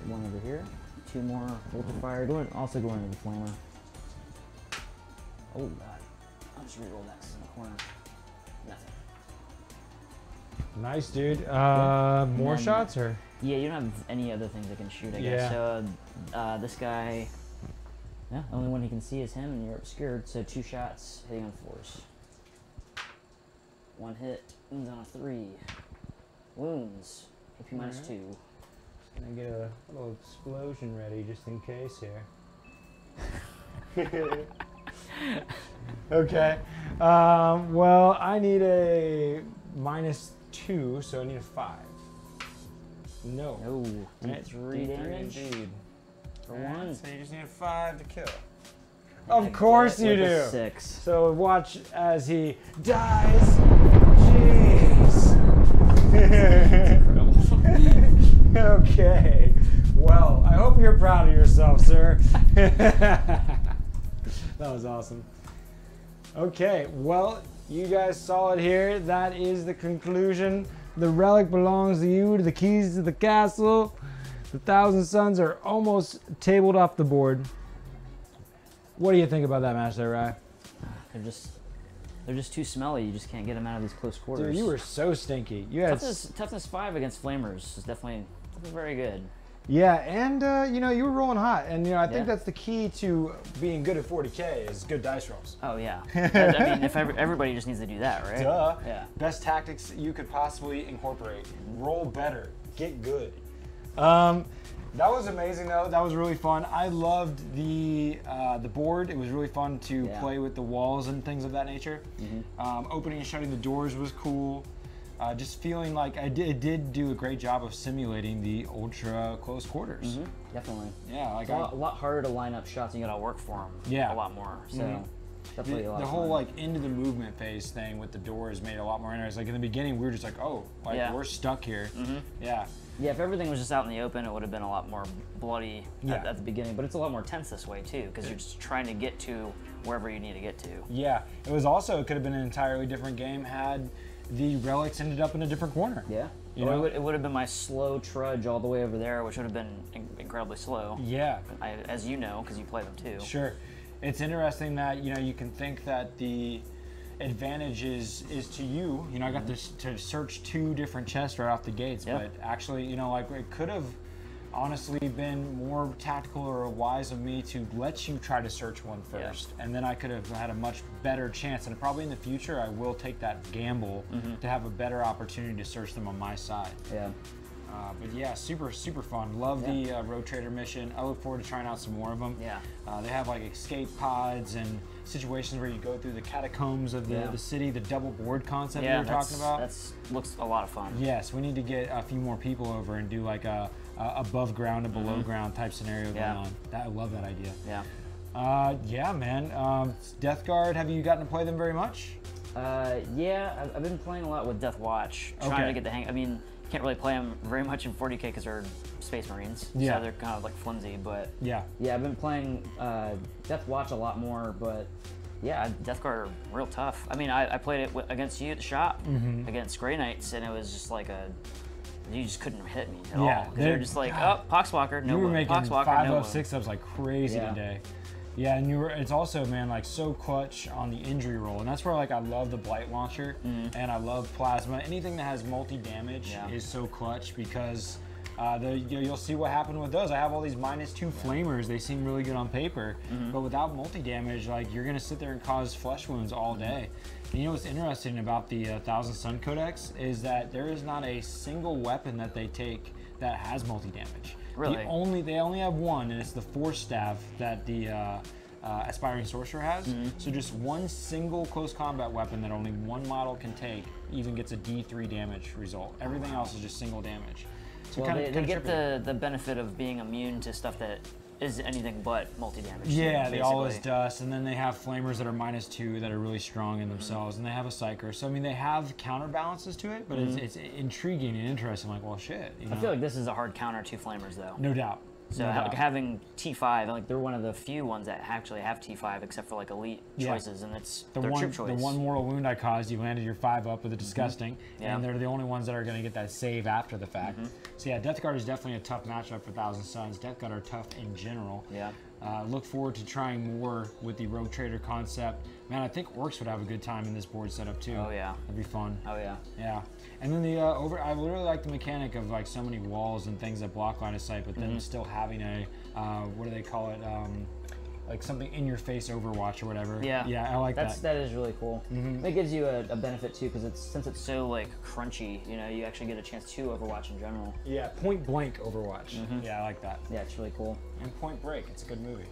one over here. 2 more Ultra Fire. Also go into the Flamer. Oh god. I'll just reroll that 'cause it's in the corner. Nothing. Nice, dude. More then- shots, or? Yeah, you don't have any other things I can shoot, I Yeah. guess. So this guy, yeah, the only one he can see is him, and you're obscured. So 2 shots, hitting on 4s. 1 hit, wounds on a 3. Wounds, AP minus Alright. 2. Gonna get a little explosion ready just in case here. Okay. Well, I need a -2, so I need a 5. No. No, Right, 3 damage indeed. for 1. So you just need a 5 to kill. Of course you With do. a 6. So watch as he dies. Jeez. Okay. Well, I hope you're proud of yourself, sir. That was awesome. Okay, well, you guys saw it here. That is the conclusion. The relic belongs to you, to the keys to the castle. The 1,000 Suns are almost tabled off the board. What do you think about that match there, Rye? They're just too smelly. You just can't get them out of these close quarters. Dude, you were so stinky. You had toughness 5 against Flamers is definitely very good. yeah, and you know, you were rolling hot, and you know, I think Yeah. that's the key to being good at 40k is good dice rolls. Oh yeah. I mean, if everybody just needs to do that, right? Duh. Yeah. Best tactics you could possibly incorporate. Roll better. Get good. That was amazing though. That was really fun. I loved the board. It was really fun to Yeah. play with the walls and things of that nature. Opening and shutting the doors was cool. Just feeling like it did do a great job of simulating the ultra close quarters. Definitely. Yeah, like It's a lot harder to line up shots and you gotta work for them. Yeah. A lot more. So Definitely a lot The of whole fun. like into the movement phase thing with the doors made it a lot more interesting. Like in the beginning, we were just like, oh, like Yeah. we're stuck here. Yeah. Yeah, if everything was just out in the open, it would have been a lot more bloody Yeah. at the beginning. But it's a lot more tense this way too, because you're just trying to get to wherever you need to get to. Yeah. It was also, it could have been an entirely different game had the relics ended up in a different corner. Yeah. You Or know? it would have been my slow trudge all the way over there, which would have been incredibly slow. Yeah. As you know, because you play them too. Sure. It's interesting that, you know, you can think that the advantage is to you. You know, I got this to search 2 different chests right off the gates, Yeah. but actually, you know, like it could have honestly been more tactical or wise of me to let you try to search one first, and then I could have had a much better chance. And probably in the future, I will take that gamble to have a better opportunity to search them on my side. Yeah. But yeah, super fun. Love the Road Trader mission. I look forward to trying out some more of them. Yeah. They have like escape pods and situations where you go through the catacombs of the city, the double board concept we were talking about. That's looks a lot of fun. Yes, we need to get a few more people over and do like a above ground and below ground type scenario going on. I love that idea. Yeah. Yeah, man. Death Guard, have you gotten to play them very much? Yeah, I've been playing a lot with Death Watch, trying to get the hang. I mean, you can't really play them very much in 40k because they're Space Marines, so they're kind of like flimsy. But yeah, I've been playing Death Watch a lot more. But yeah, Death Guard are real tough. I mean, I played it against you at the shop against Grey Knights, and it was just like you just couldn't hit me at all. Because they're just like, oh, Poxwalker, no. You were making Poxwalker, 5-up, 6-ups like crazy Yeah. today. Yeah, and it's also, man, like so clutch on the injury roll, and that's where like I love the Blight Launcher and I love Plasma. Anything that has multi-damage is so clutch because you'll see what happened with those. I have all these -2 flamers. They seem really good on paper, but without multi-damage, like you're gonna sit there and cause flesh wounds all day. And you know what's interesting about the 1000 Sun Codex is that there is not a single weapon that they take that has multi-damage. Really? They only have one, and it's the Force Staff that the Aspiring Sorcerer has. So just one single close combat weapon that only one model can take even gets a D3 damage result. Everything else is just single damage. So Well, they get the benefit of being immune to stuff that is anything but multi-damage. Yeah, they all is dust, and then they have flamers that are -2 that are really strong in themselves, and they have a psyker. So I mean, they have counterbalances to it, but it's intriguing and interesting. Like, well, shit. You know? I feel like this is a hard counter to flamers, though. No doubt. So like having T5, like they're one of the few ones that actually have T5, except for like elite choices, and it's their troop choice. The one mortal wound I caused, you landed your 5-up with a disgusting, and they're the only ones that are going to get that save after the fact. So yeah, Death Guard is definitely a tough matchup for Thousand Suns. Death Guard are tough in general. Yeah. Look forward to trying more with the Rogue Trader concept. Man, I think Orcs would have a good time in this board setup too. Oh yeah. That'd be fun. Oh yeah. Yeah. And then the I really like the mechanic of like so many walls and things that block line of sight, but then still having a what do they call it? Like something in your face Overwatch or whatever. Yeah. Yeah, I like that. That is really cool. It gives you a benefit too, because since it's so like crunchy, you know, you actually get a chance to Overwatch in general. Yeah, Point Blank Overwatch. Yeah, I like that. Yeah, it's really cool. And Point Break, it's a good movie.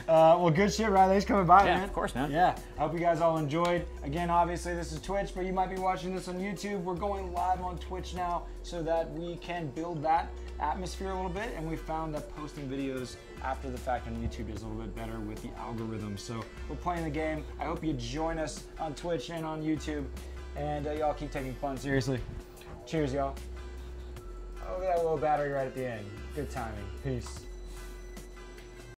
Well, good shit, Riley. Thanks for coming by, man. Yeah, of course, man. Yeah, I hope you guys all enjoyed. Again, obviously, this is Twitch, but you might be watching this on YouTube. We're going live on Twitch now so that we can build that atmosphere a little bit, and we found that posting videos after the fact on YouTube is a little bit better with the algorithm. So we're playing the game. I hope you join us on Twitch and on YouTube, and y'all keep taking fun seriously. Cheers, y'all. Oh, that little battery right at the end. Good timing. Peace.